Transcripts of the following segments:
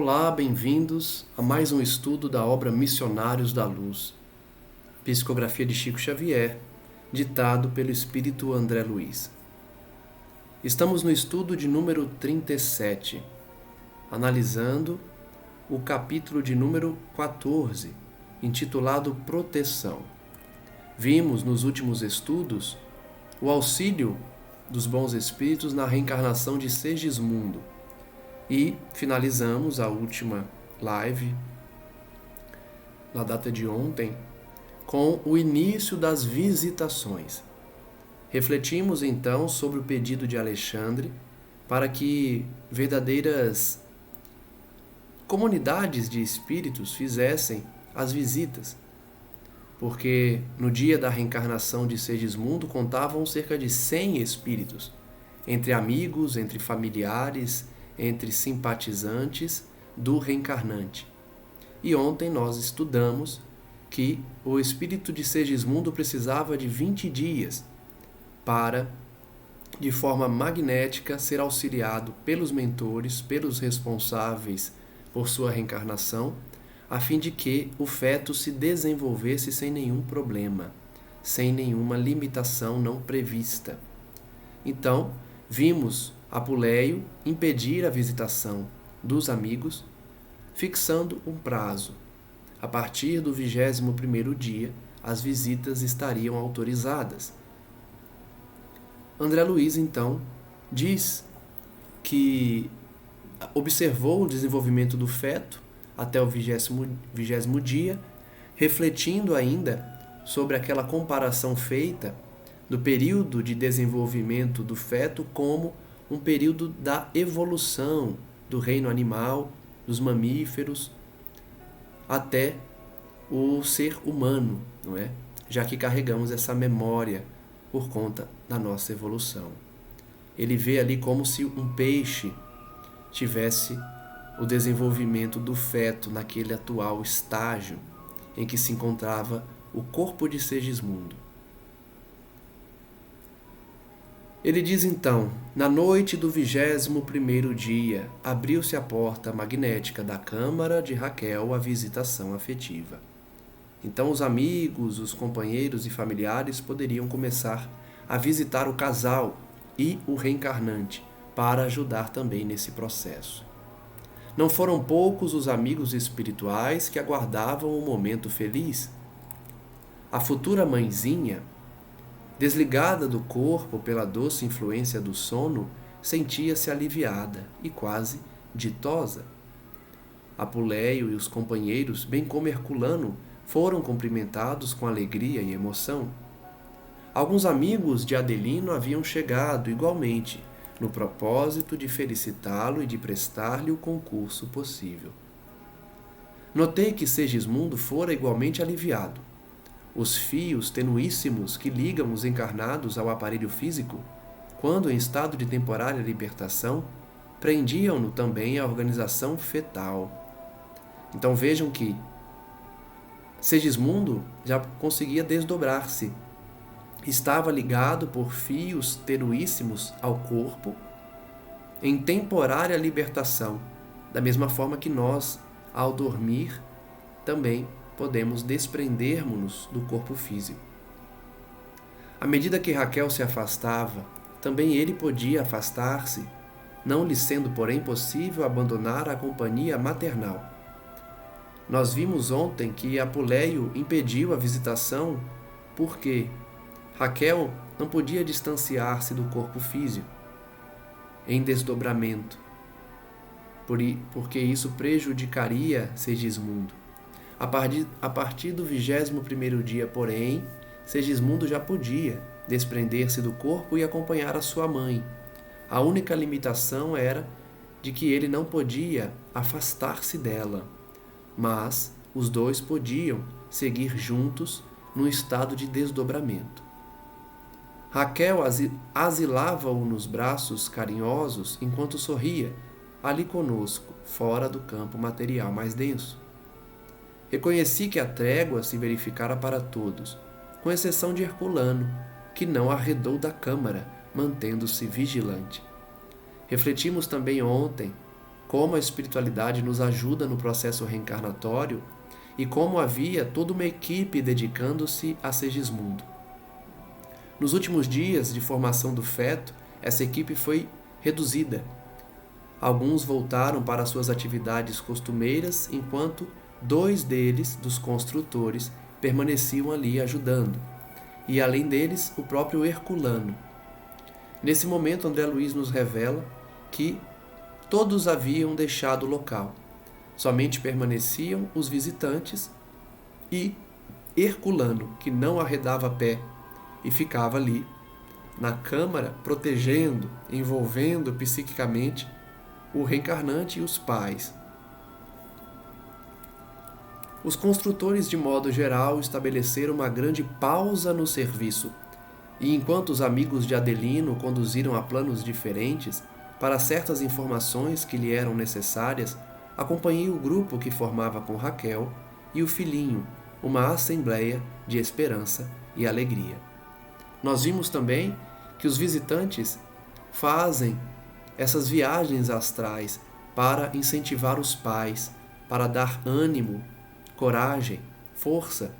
Olá, bem-vindos a mais um estudo da obra Missionários da Luz, psicografia de Chico Xavier, ditado pelo Espírito André Luiz. Estamos no estudo de número 37, analisando o capítulo de número 14, intitulado Proteção. Vimos nos últimos estudos o auxílio dos bons espíritos na reencarnação de Segismundo e finalizamos a última live, na data de ontem, com o início das visitações. Refletimos então sobre o pedido de Alexandre para que verdadeiras comunidades de espíritos fizessem as visitas, porque no dia da reencarnação de Segismundo contavam cerca de 100 espíritos, entre amigos, entre familiares, entre simpatizantes do reencarnante. E ontem nós estudamos que o espírito de Segismundo precisava de 20 dias para, de forma magnética, ser auxiliado pelos mentores, pelos responsáveis por sua reencarnação, a fim de que o feto se desenvolvesse sem nenhum problema, sem nenhuma limitação não prevista. Então, vimos Apuleio impedir a visitação dos amigos, fixando um prazo. A partir do 21º dia, as visitas estariam autorizadas. André Luiz, então, diz que observou o desenvolvimento do feto até o 20º dia, refletindo ainda sobre aquela comparação feita do período de desenvolvimento do feto como um período da evolução do reino animal, dos mamíferos, até o ser humano, não é? Já que carregamos essa memória por conta da nossa evolução. Ele vê ali como se um peixe tivesse o desenvolvimento do feto naquele atual estágio em que se encontrava o corpo de Segismundo. Ele diz então: na noite do 21º dia, abriu-se a porta magnética da câmara de Raquel à visitação afetiva. Então os amigos, os companheiros e familiares poderiam começar a visitar o casal e o reencarnante para ajudar também nesse processo. Não foram poucos os amigos espirituais que aguardavam o momento feliz. A futura mãezinha, desligada do corpo pela doce influência do sono, sentia-se aliviada e quase ditosa. Apuleio e os companheiros, bem como Herculano, foram cumprimentados com alegria e emoção. Alguns amigos de Adelino haviam chegado igualmente, no propósito de felicitá-lo e de prestar-lhe o concurso possível. Notei que Segismundo fora igualmente aliviado. Os fios tenuíssimos que ligam os encarnados ao aparelho físico, quando em estado de temporária libertação, prendiam-no também à organização fetal. Então vejam que Segismundo já conseguia desdobrar-se. Estava ligado por fios tenuíssimos ao corpo em temporária libertação, da mesma forma que nós, ao dormir, também podemos desprendermos-nos do corpo físico. À medida que Raquel se afastava, também ele podia afastar-se, não lhe sendo, porém, possível abandonar a companhia maternal. Nós vimos ontem que Apuleio impediu a visitação porque Raquel não podia distanciar-se do corpo físico em desdobramento, porque isso prejudicaria Segismundo. A partir do 21º dia, porém, Segismundo já podia desprender-se do corpo e acompanhar a sua mãe. A única limitação era de que ele não podia afastar-se dela, mas os dois podiam seguir juntos num estado de desdobramento. Raquel asilava-o nos braços carinhosos enquanto sorria, ali conosco, fora do campo material mais denso. Reconheci que a trégua se verificara para todos, com exceção de Herculano, que não arredou da câmara, mantendo-se vigilante. Refletimos também ontem como a espiritualidade nos ajuda no processo reencarnatório e como havia toda uma equipe dedicando-se a Segismundo. Nos últimos dias de formação do feto, essa equipe foi reduzida. Alguns voltaram para suas atividades costumeiras, enquanto 2 deles, dos construtores, permaneciam ali ajudando, e além deles, o próprio Herculano. Nesse momento, André Luiz nos revela que todos haviam deixado o local. Somente permaneciam os visitantes e Herculano, que não arredava pé e ficava ali na câmara, protegendo, envolvendo psiquicamente o reencarnante e os pais. Os construtores, de modo geral, estabeleceram uma grande pausa no serviço, e enquanto os amigos de Adelino conduziram a planos diferentes para certas informações que lhe eram necessárias, acompanhei o grupo que formava com Raquel e o filhinho, uma assembleia de esperança e alegria. Nós vimos também que os visitantes fazem essas viagens astrais para incentivar os pais, para dar ânimo, coragem, força,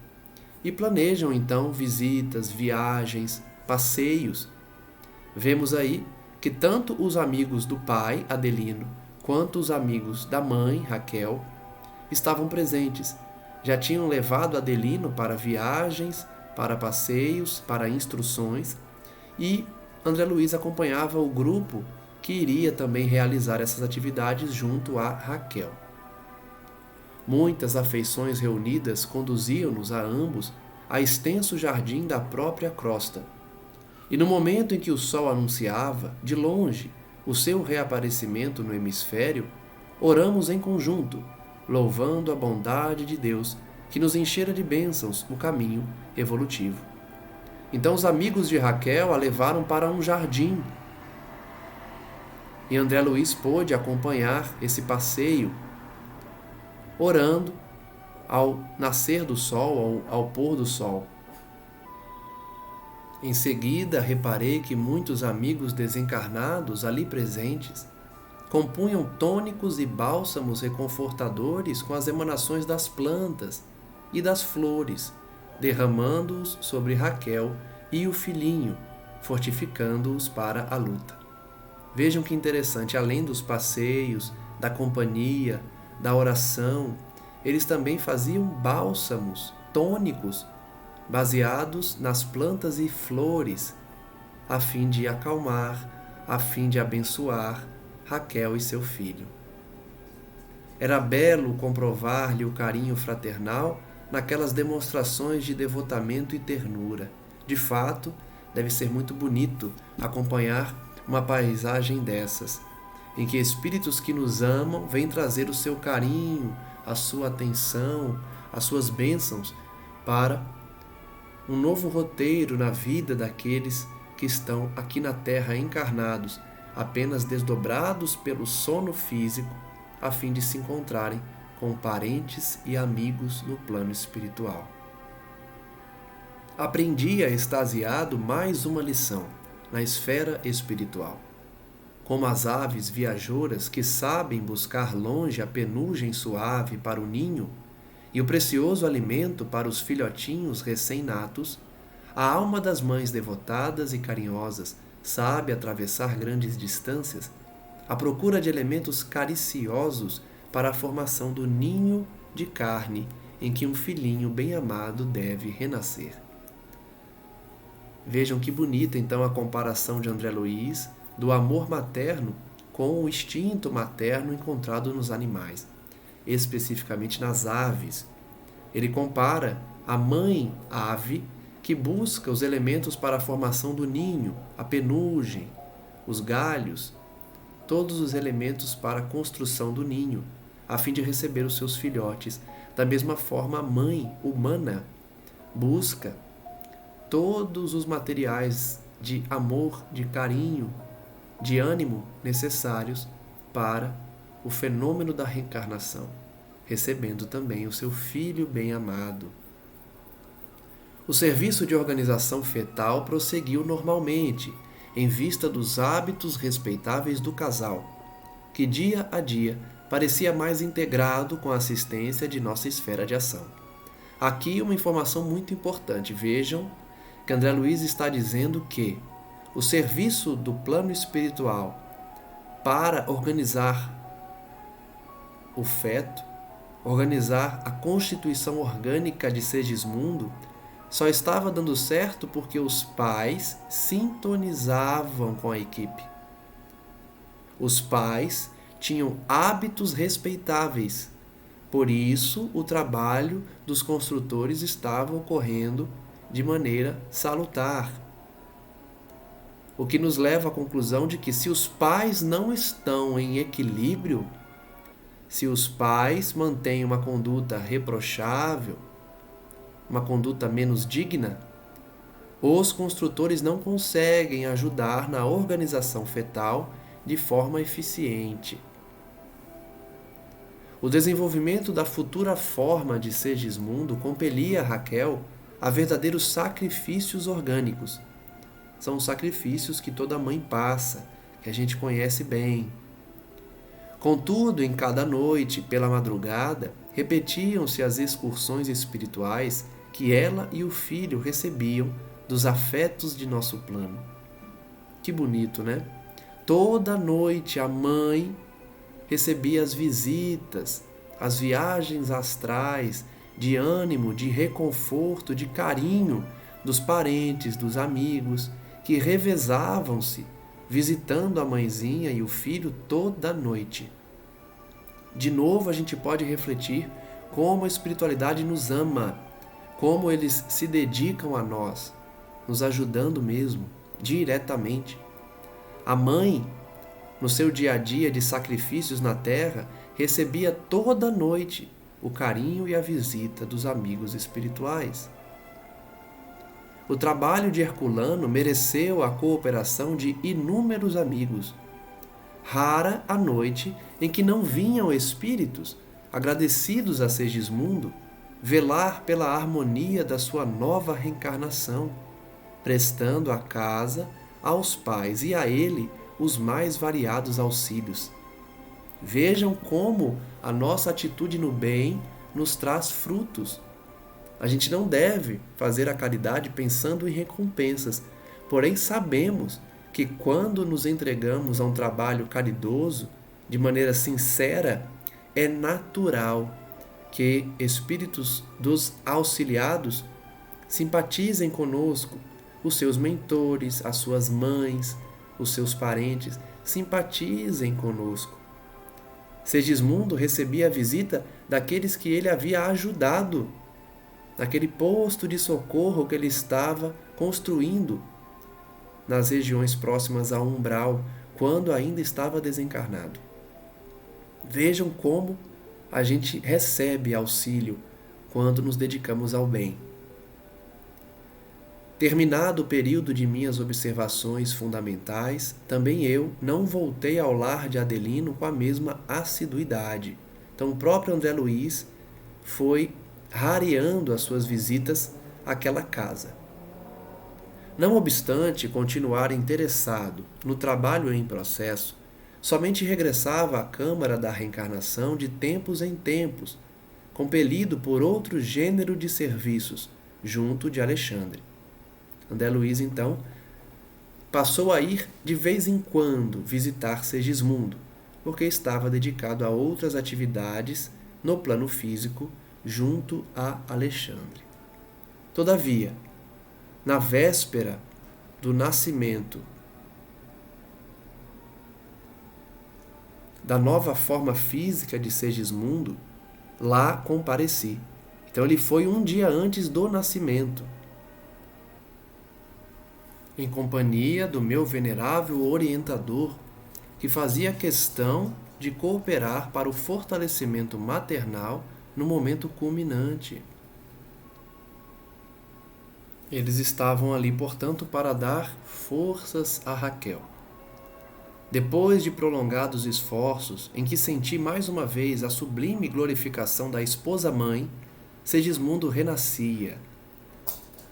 e planejam então visitas, viagens, passeios. Vemos aí que tanto os amigos do pai, Adelino, quanto os amigos da mãe, Raquel, estavam presentes. Já tinham levado Adelino para viagens, para passeios, para instruções, e André Luiz acompanhava o grupo que iria também realizar essas atividades junto a Raquel. Muitas afeições reunidas conduziam-nos a ambos a extenso jardim da própria crosta. E no momento em que o sol anunciava, de longe, o seu reaparecimento no hemisfério, oramos em conjunto, louvando a bondade de Deus que nos enchera de bênçãos o caminho evolutivo. Então os amigos de Raquel a levaram para um jardim, e André Luiz pôde acompanhar esse passeio, orando ao nascer do sol, ao pôr do sol. Em seguida, reparei que muitos amigos desencarnados ali presentes compunham tônicos e bálsamos reconfortadores com as emanações das plantas e das flores, derramando-os sobre Raquel e o filhinho, fortificando-os para a luta. Vejam que interessante, além dos passeios, da companhia, da oração, eles também faziam bálsamos, tônicos, baseados nas plantas e flores, a fim de acalmar, a fim de abençoar Raquel e seu filho. Era belo comprovar-lhe o carinho fraternal naquelas demonstrações de devotamento e ternura. De fato, deve ser muito bonito acompanhar uma paisagem dessas, em que espíritos que nos amam vêm trazer o seu carinho, a sua atenção, as suas bênçãos para um novo roteiro na vida daqueles que estão aqui na Terra encarnados, apenas desdobrados pelo sono físico, a fim de se encontrarem com parentes e amigos no plano espiritual. Aprendi, extasiado, mais uma lição na esfera espiritual. Como as aves viajoras que sabem buscar longe a penugem suave para o ninho e o precioso alimento para os filhotinhos recém-natos, a alma das mães devotadas e carinhosas sabe atravessar grandes distâncias à procura de elementos cariciosos para a formação do ninho de carne em que um filhinho bem-amado deve renascer. Vejam que bonita então a comparação de André Luiz do amor materno com o instinto materno encontrado nos animais, especificamente nas aves. Ele compara a mãe ave que busca os elementos para a formação do ninho, a penugem, os galhos, todos os elementos para a construção do ninho, a fim de receber os seus filhotes. Da mesma forma, a mãe humana busca todos os materiais de amor, de carinho, de ânimo necessários para o fenômeno da reencarnação, recebendo também o seu filho bem-amado. O serviço de organização fetal prosseguiu normalmente, em vista dos hábitos respeitáveis do casal, que dia a dia parecia mais integrado com a assistência de nossa esfera de ação. Aqui uma informação muito importante. Vejam que André Luiz está dizendo que o serviço do plano espiritual para organizar o feto, organizar a constituição orgânica de Segismundo, só estava dando certo porque os pais sintonizavam com a equipe. Os pais tinham hábitos respeitáveis. Por isso, o trabalho dos construtores estava ocorrendo de maneira salutar. O que nos leva à conclusão de que se os pais não estão em equilíbrio, se os pais mantêm uma conduta reprochável, uma conduta menos digna, os construtores não conseguem ajudar na organização fetal de forma eficiente. O desenvolvimento da futura forma de Segismundo compelia Raquel a verdadeiros sacrifícios orgânicos. São os sacrifícios que toda mãe passa, que a gente conhece bem. Contudo, em cada noite, pela madrugada, repetiam-se as excursões espirituais que ela e o filho recebiam dos afetos de nosso plano. Que bonito, né? Toda noite a mãe recebia as visitas, as viagens astrais, de ânimo, de reconforto, de carinho dos parentes, dos amigos, que revezavam-se, visitando a mãezinha e o filho toda noite. De novo a gente pode refletir como a espiritualidade nos ama, como eles se dedicam a nós, nos ajudando mesmo, diretamente. A mãe, no seu dia a dia de sacrifícios na terra, recebia toda noite o carinho e a visita dos amigos espirituais. O trabalho de Herculano mereceu a cooperação de inúmeros amigos. Rara a noite em que não vinham espíritos, agradecidos a Segismundo, velar pela harmonia da sua nova reencarnação, prestando à casa, aos pais e a ele os mais variados auxílios. Vejam como a nossa atitude no bem nos traz frutos. A gente não deve fazer a caridade pensando em recompensas, porém sabemos que quando nos entregamos a um trabalho caridoso, de maneira sincera, é natural que espíritos dos auxiliados simpatizem conosco, os seus mentores, as suas mães, os seus parentes, simpatizem conosco. Segismundo recebia a visita daqueles que ele havia ajudado, naquele posto de socorro que ele estava construindo nas regiões próximas ao umbral, quando ainda estava desencarnado. Vejam como a gente recebe auxílio quando nos dedicamos ao bem. Terminado o período de minhas observações fundamentais, também eu não voltei ao lar de Adelino com a mesma assiduidade. Então o próprio André Luiz foi rareando as suas visitas àquela casa. Não obstante continuar interessado no trabalho em processo, somente regressava à Câmara da Reencarnação de tempos em tempos, compelido por outro gênero de serviços, junto de Alexandre. André Luiz, então, passou a ir de vez em quando visitar Segismundo, porque estava dedicado a outras atividades no plano físico junto a Alexandre. Todavia, na véspera do nascimento da nova forma física de Segismundo, lá compareci. Então ele foi um dia antes do nascimento, em companhia do meu venerável orientador, que fazia questão de cooperar para o fortalecimento maternal no momento culminante. Eles estavam ali, portanto, para dar forças a Raquel. Depois de prolongados esforços, em que senti mais uma vez a sublime glorificação da esposa-mãe, Segismundo renascia.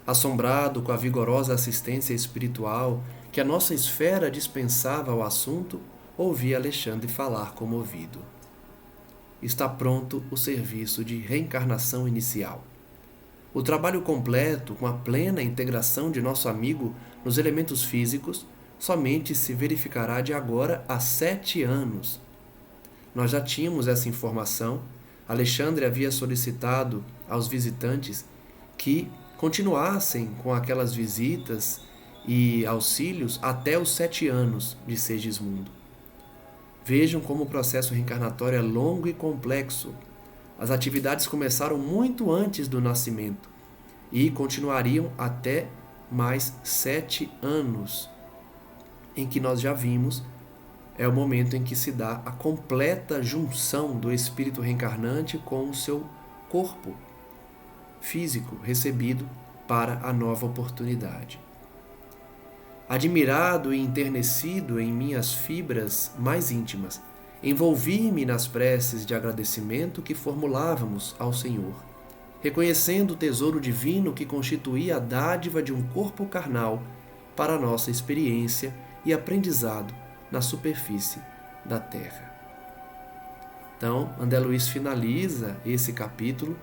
Assombrado com a vigorosa assistência espiritual que a nossa esfera dispensava ao assunto, ouvi Alexandre falar comovido. Está pronto o serviço de reencarnação inicial. O trabalho completo, com a plena integração de nosso amigo nos elementos físicos, somente se verificará de agora a 7 anos. Nós já tínhamos essa informação. Alexandre havia solicitado aos visitantes que continuassem com aquelas visitas e auxílios até os 7 anos de Segismundo. Vejam como o processo reencarnatório é longo e complexo. As atividades começaram muito antes do nascimento e continuariam até mais 7 anos, em que nós já vimos é o momento em que se dá a completa junção do espírito reencarnante com o seu corpo físico recebido para a nova oportunidade. Admirado e enternecido em minhas fibras mais íntimas, envolvi-me nas preces de agradecimento que formulávamos ao Senhor, reconhecendo o tesouro divino que constituía a dádiva de um corpo carnal para a nossa experiência e aprendizado na superfície da Terra. Então, André Luiz finaliza esse capítulo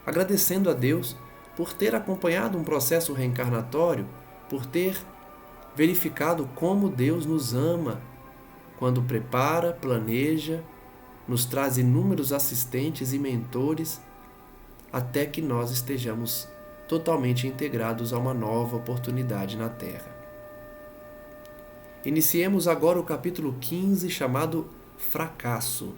agradecendo a Deus por ter acompanhado um processo reencarnatório, por ter verificado como Deus nos ama quando prepara, planeja, nos traz inúmeros assistentes e mentores até que nós estejamos totalmente integrados a uma nova oportunidade na Terra. Iniciemos agora o capítulo 15, chamado Fracasso.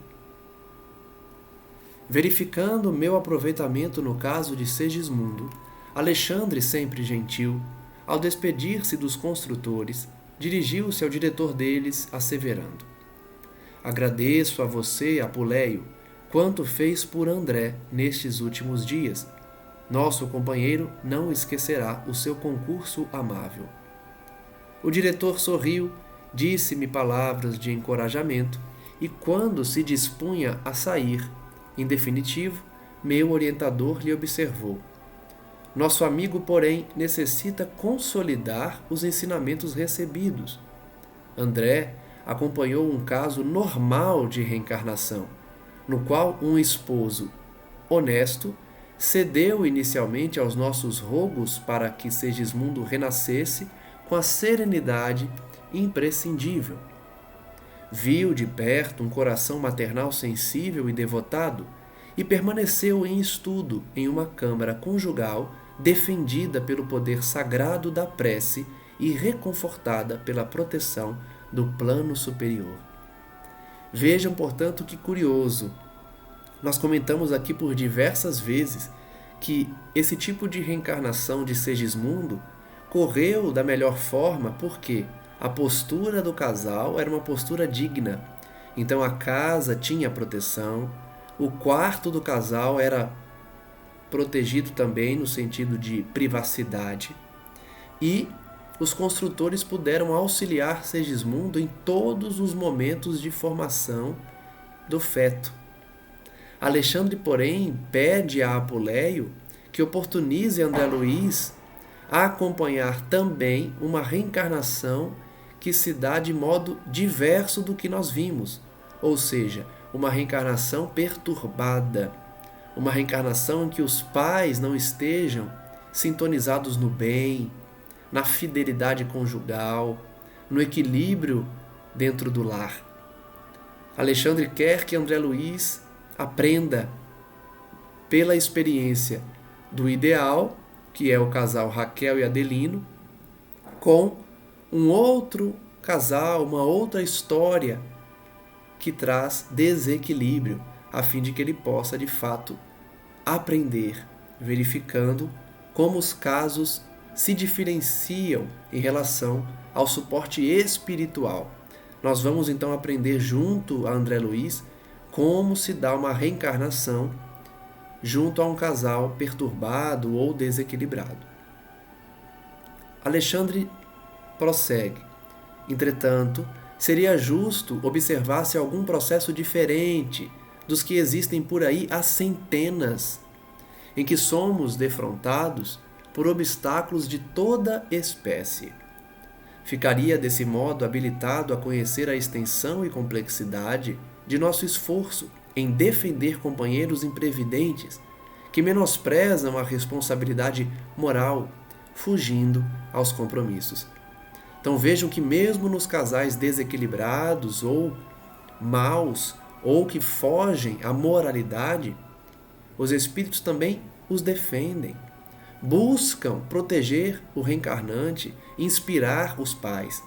Verificando meu aproveitamento no caso de Segismundo, Alexandre, sempre gentil, ao despedir-se dos construtores, dirigiu-se ao diretor deles, asseverando: agradeço a você, Apuleio, quanto fez por André nestes últimos dias. Nosso companheiro não esquecerá o seu concurso amável. O diretor sorriu, disse-me palavras de encorajamento e, quando se dispunha a sair, em definitivo, meu orientador lhe observou: nosso amigo, porém, necessita consolidar os ensinamentos recebidos. André acompanhou um caso normal de reencarnação, no qual um esposo honesto cedeu inicialmente aos nossos rogos para que Segismundo renascesse com a serenidade imprescindível. Viu de perto um coração maternal sensível e devotado e permaneceu em estudo em uma câmara conjugal defendida pelo poder sagrado da prece e reconfortada pela proteção do plano superior. Vejam, portanto, que curioso. Nós comentamos aqui por diversas vezes que esse tipo de reencarnação de Segismundo correu da melhor forma porque a postura do casal era uma postura digna. Então a casa tinha proteção, o quarto do casal era protegido também no sentido de privacidade e os construtores puderam auxiliar Segismundo em todos os momentos de formação do feto. Alexandre, porém, pede a Apuleio que oportunize André Luiz a acompanhar também uma reencarnação que se dá de modo diverso do que nós vimos, ou seja, uma reencarnação perturbada, uma reencarnação em que os pais não estejam sintonizados no bem, na fidelidade conjugal, no equilíbrio dentro do lar. Alexandre quer que André Luiz aprenda pela experiência do ideal, que é o casal Raquel e Adelino, com um outro casal, uma outra história que traz desequilíbrio, a fim de que ele possa, de fato, aprender, verificando como os casos se diferenciam em relação ao suporte espiritual. Nós vamos então aprender junto a André Luiz como se dá uma reencarnação junto a um casal perturbado ou desequilibrado. Alexandre prossegue: entretanto, seria justo observar-se algum processo diferente dos que existem por aí há centenas, em que somos defrontados por obstáculos de toda espécie. ficaria desse modo habilitado a conhecer a extensão e complexidade de nosso esforço em defender companheiros imprevidentes que menosprezam a responsabilidade moral, fugindo aos compromissos. Então vejam que mesmo nos casais desequilibrados ou maus, ou que fogem à moralidade, os espíritos também os defendem. Buscam proteger o reencarnante, inspirar os pais.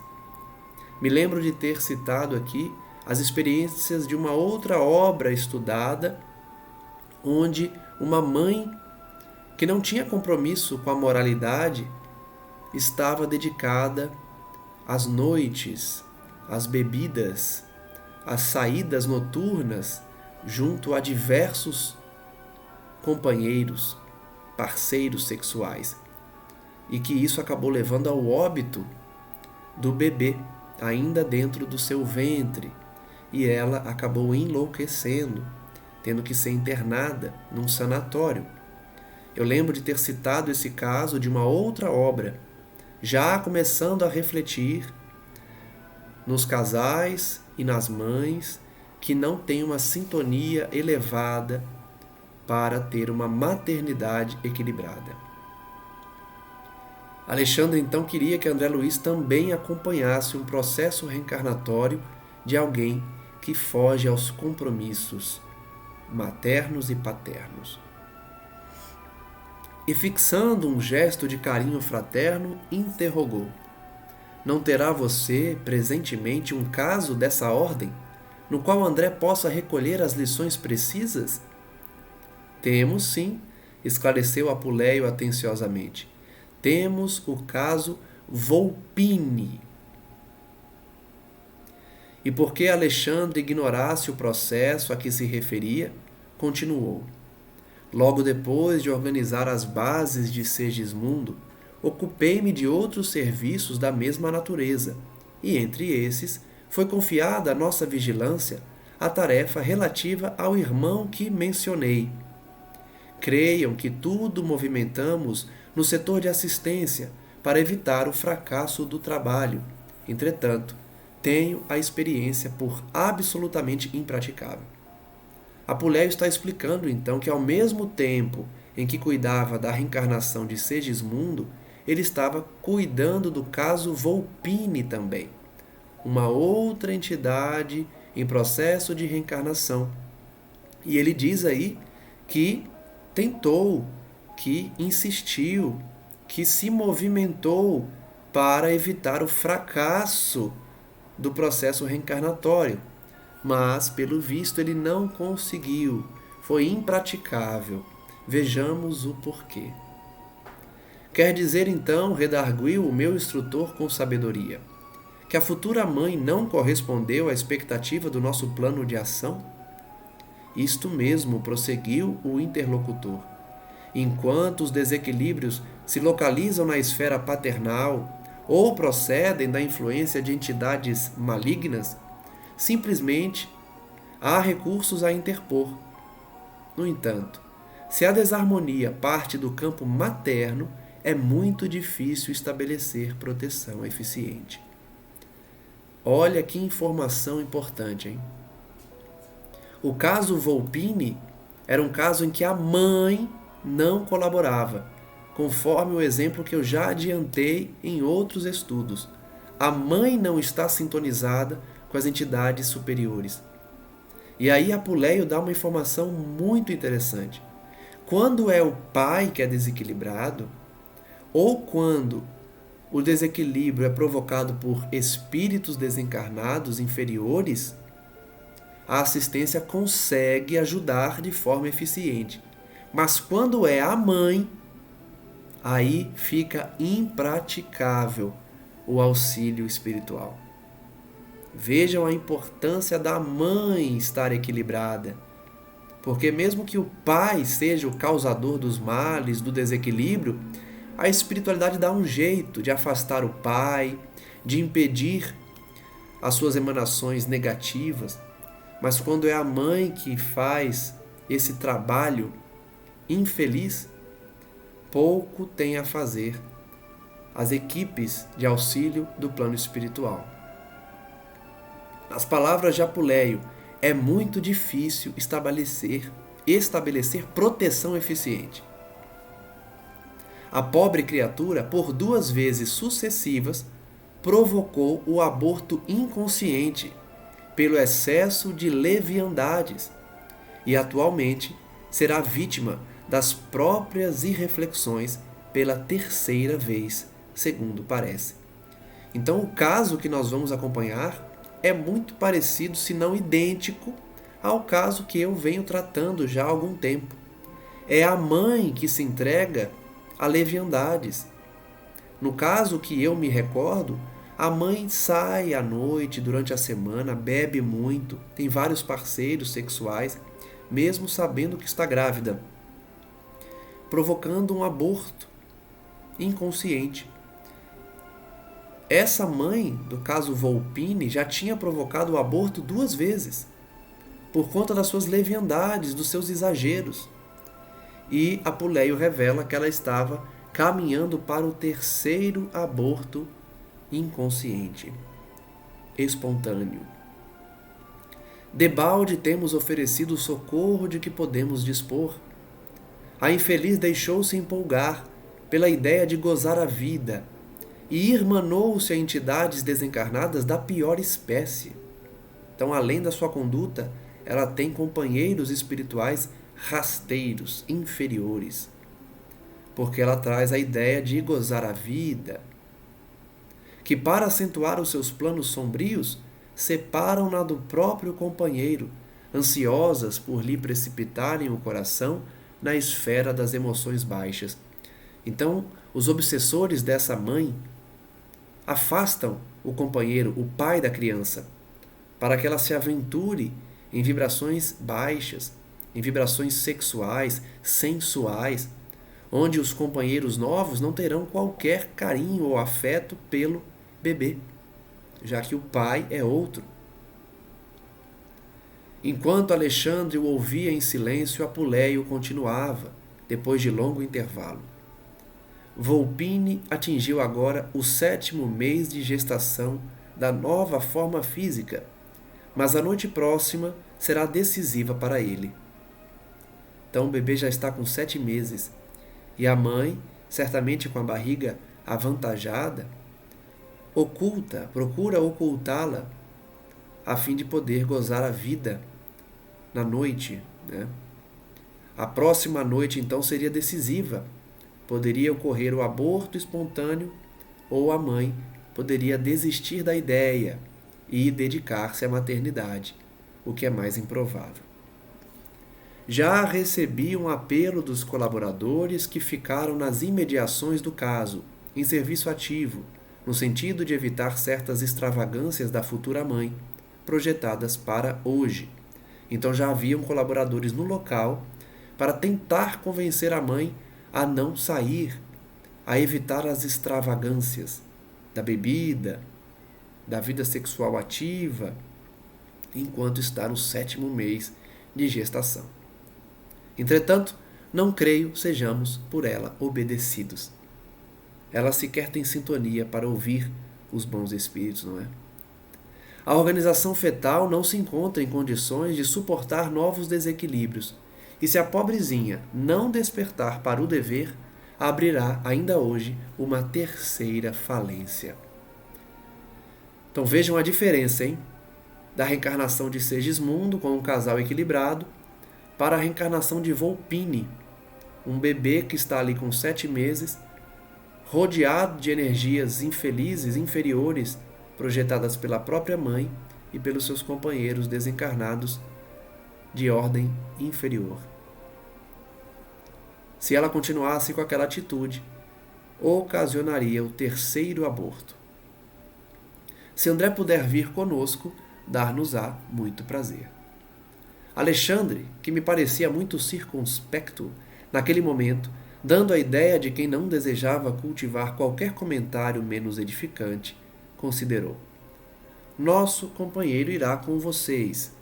Me lembro de ter citado aqui as experiências de uma outra obra estudada, onde uma mãe que não tinha compromisso com a moralidade estava dedicada às noites, às bebidas, às saídas noturnas junto a diversos companheiros, parceiros sexuais, e que isso acabou levando ao óbito do bebê ainda dentro do seu ventre, e ela acabou enlouquecendo, tendo que ser internada num sanatório. Eu lembro de ter citado esse caso de uma outra obra, já começando a refletir nos casais e nas mães que não têm uma sintonia elevada para ter uma maternidade equilibrada. Alexandre então queria que André Luiz também acompanhasse um processo reencarnatório de alguém que foge aos compromissos maternos e paternos. E fixando um gesto de carinho fraterno, interrogou: não terá você, presentemente, um caso dessa ordem, no qual André possa recolher as lições precisas? Temos, sim, esclareceu Apuleio atenciosamente. Temos o caso Volpini. E porque Alexandre ignorasse o processo a que se referia, continuou. Logo depois de organizar as bases de Segismundo, ocupei-me de outros serviços da mesma natureza, e entre esses foi confiada à nossa vigilância a tarefa relativa ao irmão que mencionei. Creiam que tudo movimentamos no setor de assistência para evitar o fracasso do trabalho. Entretanto, tenho a experiência por absolutamente impraticável. Apuleio está explicando então que ao mesmo tempo em que cuidava da reencarnação de Segismundo, ele estava cuidando do caso Volpini também, uma outra entidade em processo de reencarnação. E ele diz aí que tentou, que insistiu, que se movimentou para evitar o fracasso do processo reencarnatório. Mas, pelo visto, ele não conseguiu. Foi impraticável. Vejamos o porquê. Quer dizer, então, redarguiu o meu instrutor com sabedoria, que a futura mãe não correspondeu à expectativa do nosso plano de ação? Isto mesmo, prosseguiu o interlocutor. Enquanto os desequilíbrios se localizam na esfera paternal ou procedem da influência de entidades malignas, simplesmente há recursos a interpor. No entanto, se a desarmonia parte do campo materno, é muito difícil estabelecer proteção eficiente. Olha que informação importante, hein? O caso Volpini era um caso em que a mãe não colaborava, conforme o exemplo que eu já adiantei em outros estudos. A mãe não está sintonizada com as entidades superiores. E aí Apuleio dá uma informação muito interessante. Quando é o pai que é desequilibrado, ou quando o desequilíbrio é provocado por espíritos desencarnados inferiores, a assistência consegue ajudar de forma eficiente. Mas quando é a mãe, aí fica impraticável o auxílio espiritual. Vejam a importância da mãe estar equilibrada, porque mesmo que o pai seja o causador dos males, do desequilíbrio, a espiritualidade dá um jeito de afastar o pai, de impedir as suas emanações negativas. Mas quando é a mãe que faz esse trabalho infeliz, pouco tem a fazer as equipes de auxílio do plano espiritual. As palavras de Apuleio: é muito difícil estabelecer proteção eficiente. A pobre criatura, por 2 vezes sucessivas, provocou o aborto inconsciente pelo excesso de leviandades e atualmente será vítima das próprias irreflexões pela 3ª vez, segundo parece. Então, o caso que nós vamos acompanhar é muito parecido, se não idêntico, ao caso que eu venho tratando já há algum tempo. É a mãe que se entrega a leviandades. No caso que eu me recordo, a mãe sai à noite, durante a semana, bebe muito, tem vários parceiros sexuais, mesmo sabendo que está grávida, provocando um aborto inconsciente. Essa mãe, do caso Volpini, já tinha provocado o aborto 2 vezes, por conta das suas leviandades, dos seus exageros. E Apuleio revela que ela estava caminhando para o 3º aborto inconsciente, espontâneo. Debalde temos oferecido o socorro de que podemos dispor. A infeliz deixou-se empolgar pela ideia de gozar a vida e irmanou-se a entidades desencarnadas da pior espécie. Então, além da sua conduta, ela tem companheiros espirituais rasteiros, inferiores, porque ela traz a ideia de gozar a vida, que para acentuar os seus planos sombrios, separam-na do próprio companheiro, ansiosas por lhe precipitarem o coração na esfera das emoções baixas. Então, os obsessores dessa mãe afastam o companheiro, o pai da criança, para que ela se aventure em vibrações baixas, em vibrações sexuais, sensuais, onde os companheiros novos não terão qualquer carinho ou afeto pelo bebê, já que o pai é outro. Enquanto Alexandre o ouvia em silêncio, Apuleio continuava, depois de longo intervalo. Volpini atingiu agora o 7º mês de gestação da nova forma física, mas a noite próxima será decisiva para ele. Então o bebê já está com 7 meses e a mãe, certamente com a barriga avantajada, procura ocultá-la a fim de poder gozar a vida na noite, né? A próxima noite então seria decisiva. Poderia ocorrer o aborto espontâneo ou a mãe poderia desistir da ideia e dedicar-se à maternidade, o que é mais improvável. Já recebi um apelo dos colaboradores que ficaram nas imediações do caso, em serviço ativo, no sentido de evitar certas extravagâncias da futura mãe, projetadas para hoje. Então já haviam colaboradores no local para tentar convencer a mãe a não sair, a evitar as extravagâncias da bebida, da vida sexual ativa, enquanto está no 7º mês de gestação. Entretanto, não creio sejamos por ela obedecidos. Ela sequer tem sintonia para ouvir os bons espíritos, não é? A organização fetal não se encontra em condições de suportar novos desequilíbrios, e se a pobrezinha não despertar para o dever, abrirá ainda hoje uma 3ª falência. Então vejam a diferença, hein? Da reencarnação de Segismundo com um casal equilibrado para a reencarnação de Volpini, um bebê que está ali com 7 meses, rodeado de energias infelizes, inferiores, projetadas pela própria mãe e pelos seus companheiros desencarnados de ordem inferior. Se ela continuasse com aquela atitude, ocasionaria o 3º aborto. Se André puder vir conosco, dar-nos-á muito prazer. Alexandre, que me parecia muito circunspecto naquele momento, dando a ideia de quem não desejava cultivar qualquer comentário menos edificante, considerou: nosso companheiro irá com vocês.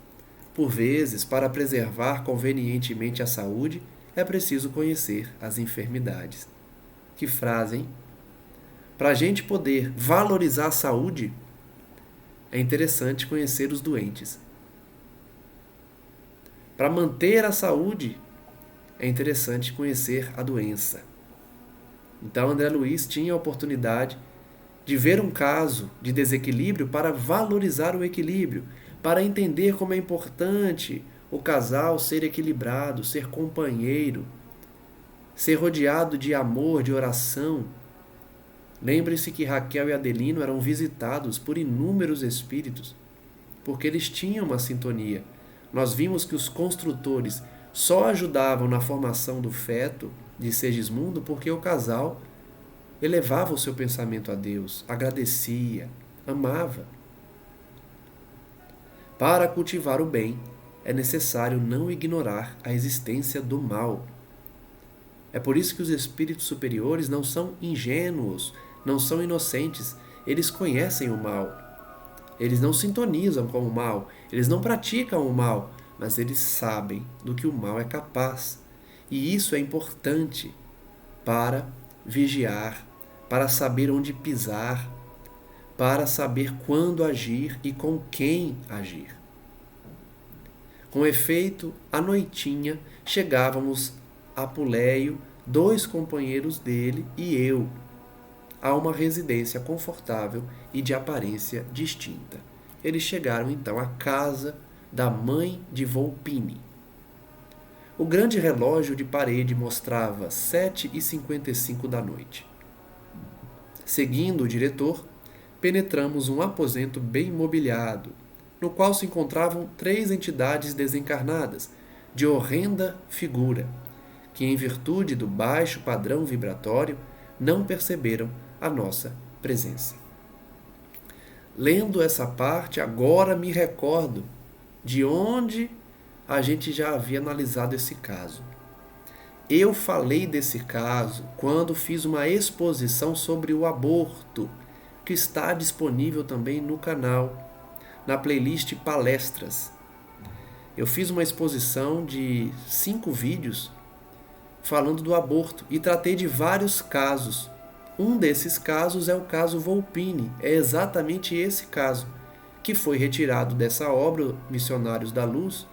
Por vezes, para preservar convenientemente a saúde, é preciso conhecer as enfermidades. Que frase, hein? para a gente poder valorizar a saúde, é interessante conhecer os doentes. Para manter a saúde, é interessante conhecer a doença. Então, André Luiz tinha a oportunidade de ver um caso de desequilíbrio para valorizar o equilíbrio, para entender como é importante o casal ser equilibrado, ser companheiro, ser rodeado de amor, de oração. Lembre-se que Raquel e Adelino eram visitados por inúmeros espíritos, porque eles tinham uma sintonia. Nós vimos que os construtores só ajudavam na formação do feto de Segismundo porque o casal elevava o seu pensamento a Deus, agradecia, amava. Para cultivar o bem, é necessário não ignorar a existência do mal. É por isso que os espíritos superiores não são ingênuos, não são inocentes. Eles conhecem o mal. Eles não sintonizam com o mal, eles não praticam o mal, mas eles sabem do que o mal é capaz. E isso é importante para vigiar, para saber onde pisar, para saber quando agir e com quem agir. Com efeito, à noitinha, chegávamos a Apuleio, 2 companheiros dele e eu, a uma residência confortável e de aparência distinta. Eles chegaram então à casa da mãe de Volpini. O grande relógio de parede mostrava 7h55 da noite. Seguindo o diretor, penetramos um aposento bem mobiliado, no qual se encontravam 3 entidades desencarnadas, de horrenda figura, que, em virtude do baixo padrão vibratório, não perceberam a nossa presença. Lendo essa parte, agora me recordo de onde a gente já havia analisado esse caso. Eu falei desse caso quando fiz uma exposição sobre o aborto, que está disponível também no canal, na playlist Palestras. Eu fiz uma exposição de 5 vídeos falando do aborto e tratei de vários casos. Um desses casos é o caso Volpini, é exatamente esse caso, que foi retirado dessa obra, Missionários da Luz,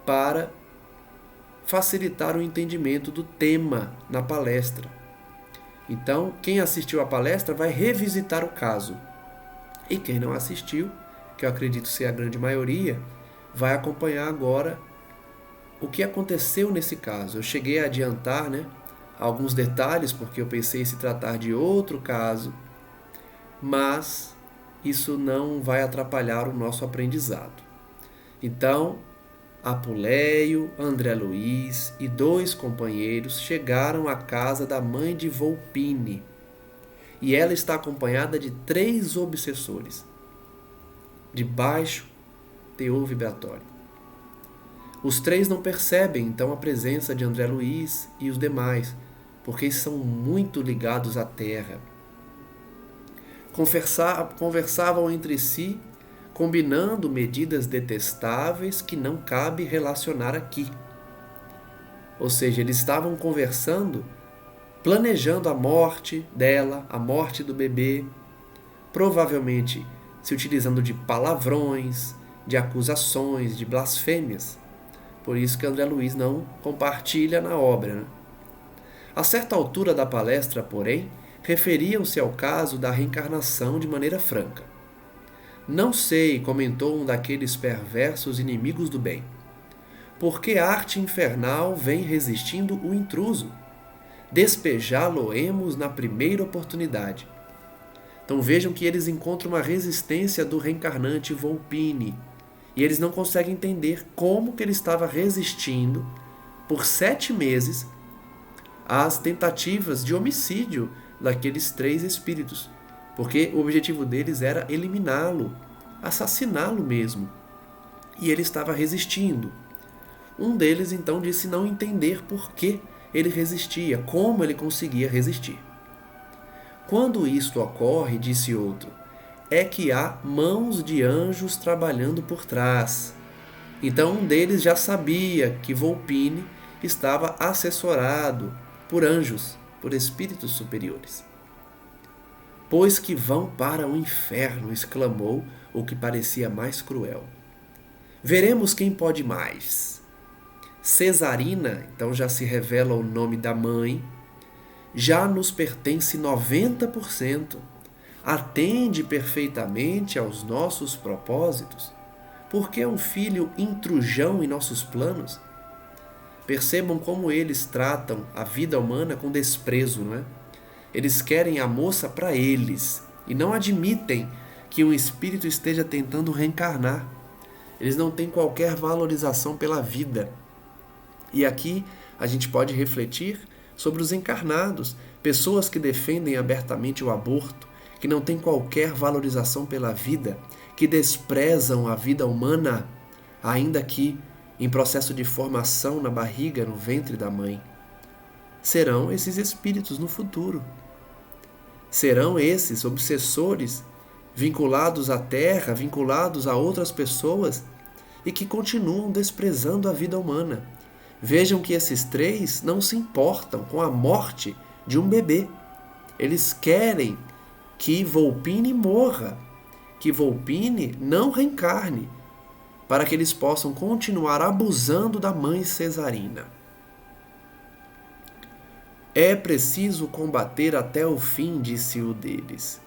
para facilitar o entendimento do tema na palestra. Então, quem assistiu à palestra vai revisitar o caso. E quem não assistiu, que eu acredito ser a grande maioria, vai acompanhar agora o que aconteceu nesse caso. Eu cheguei a adiantar, alguns detalhes, porque eu pensei em se tratar de outro caso, mas isso não vai atrapalhar o nosso aprendizado. Então, Apuleio, André Luiz e 2 companheiros chegaram à casa da mãe de Volpini, e ela está acompanhada de 3 obsessores, de baixo teor vibratório. Os 3 não percebem, então, a presença de André Luiz e os demais, porque são muito ligados à Terra. Conversavam entre si, combinando medidas detestáveis que não cabe relacionar aqui. Ou seja, eles estavam conversando, planejando a morte dela, a morte do bebê, provavelmente se utilizando de palavrões, de acusações, de blasfêmias. Por isso que André Luiz não compartilha na obra. A certa altura da palestra, porém, referiam-se ao caso da reencarnação de maneira franca. Não sei, comentou um daqueles perversos inimigos do bem, por que a arte infernal vem resistindo o intruso? Despejá-lo-emos na primeira oportunidade. Então vejam que eles encontram uma resistência do reencarnante Volpini, e eles não conseguem entender como que ele estava resistindo por 7 meses às tentativas de homicídio daqueles 3 espíritos, porque o objetivo deles era eliminá-lo, assassiná-lo mesmo, e ele estava resistindo. Um deles então disse não entender por que ele resistia, como ele conseguia resistir. Quando isto ocorre, disse outro, é que há mãos de anjos trabalhando por trás. Então um deles já sabia que Volpini estava assessorado por anjos, por espíritos superiores. pois que vão para o inferno, exclamou o que parecia mais cruel. Veremos quem pode mais. Cesarina, então já se revela o nome da mãe, já nos pertence 90%. Atende perfeitamente aos nossos propósitos, porque é um filho intrujão em nossos planos. Percebam como eles tratam a vida humana com desprezo, não é? Eles querem a moça para eles e não admitem que um espírito esteja tentando reencarnar. Eles não têm qualquer valorização pela vida. E aqui a gente pode refletir sobre os encarnados, pessoas que defendem abertamente o aborto, que não têm qualquer valorização pela vida, que desprezam a vida humana, ainda que em processo de formação na barriga, no ventre da mãe. Serão esses espíritos no futuro. Serão esses obsessores vinculados à terra, vinculados a outras pessoas e que continuam desprezando a vida humana. Vejam que esses três não se importam com a morte de um bebê. Eles querem que Volpine morra, que Volpine não reencarne, para que eles possam continuar abusando da mãe Cesarina. É preciso combater até o fim, disse o deles.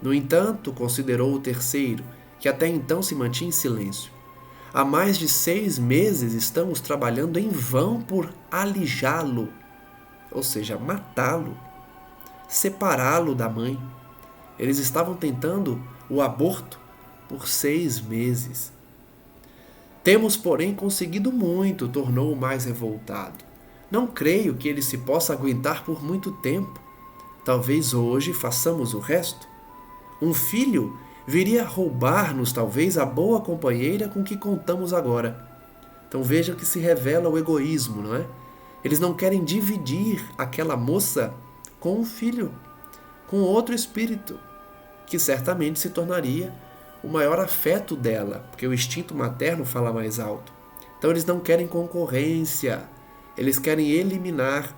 No entanto, considerou o terceiro, que até então se mantinha em silêncio. Há mais de 6 meses estamos trabalhando em vão por alijá-lo, ou seja, matá-lo, separá-lo da mãe. Eles estavam tentando o aborto por 6 meses. Temos, porém, conseguido muito, tornou o mais revoltado. Não creio que ele se possa aguentar por muito tempo. Talvez hoje façamos o resto. Um filho viria roubar-nos, talvez, a boa companheira com que contamos agora. Então vejam que se revela o egoísmo, não é? Eles não querem dividir aquela moça com um filho, com outro espírito, que certamente se tornaria o maior afeto dela, porque o instinto materno fala mais alto. Então eles não querem concorrência, eles querem eliminar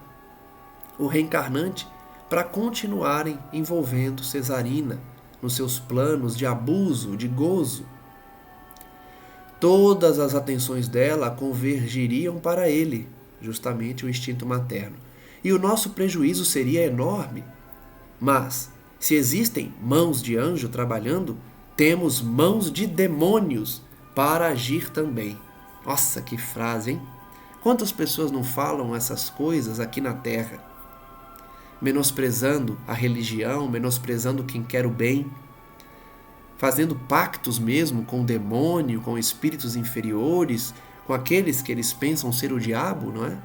o reencarnante para continuarem envolvendo Cesarina nos seus planos de abuso, de gozo. Todas as atenções dela convergiriam para ele, justamente o instinto materno. E o nosso prejuízo seria enorme. Mas, se existem mãos de anjo trabalhando, temos mãos de demônios para agir também. Nossa, que frase, hein? Quantas pessoas não falam essas coisas aqui na Terra? Menosprezando a religião, menosprezando quem quer o bem, fazendo pactos mesmo com o demônio, com espíritos inferiores, com aqueles que eles pensam ser o diabo, não é?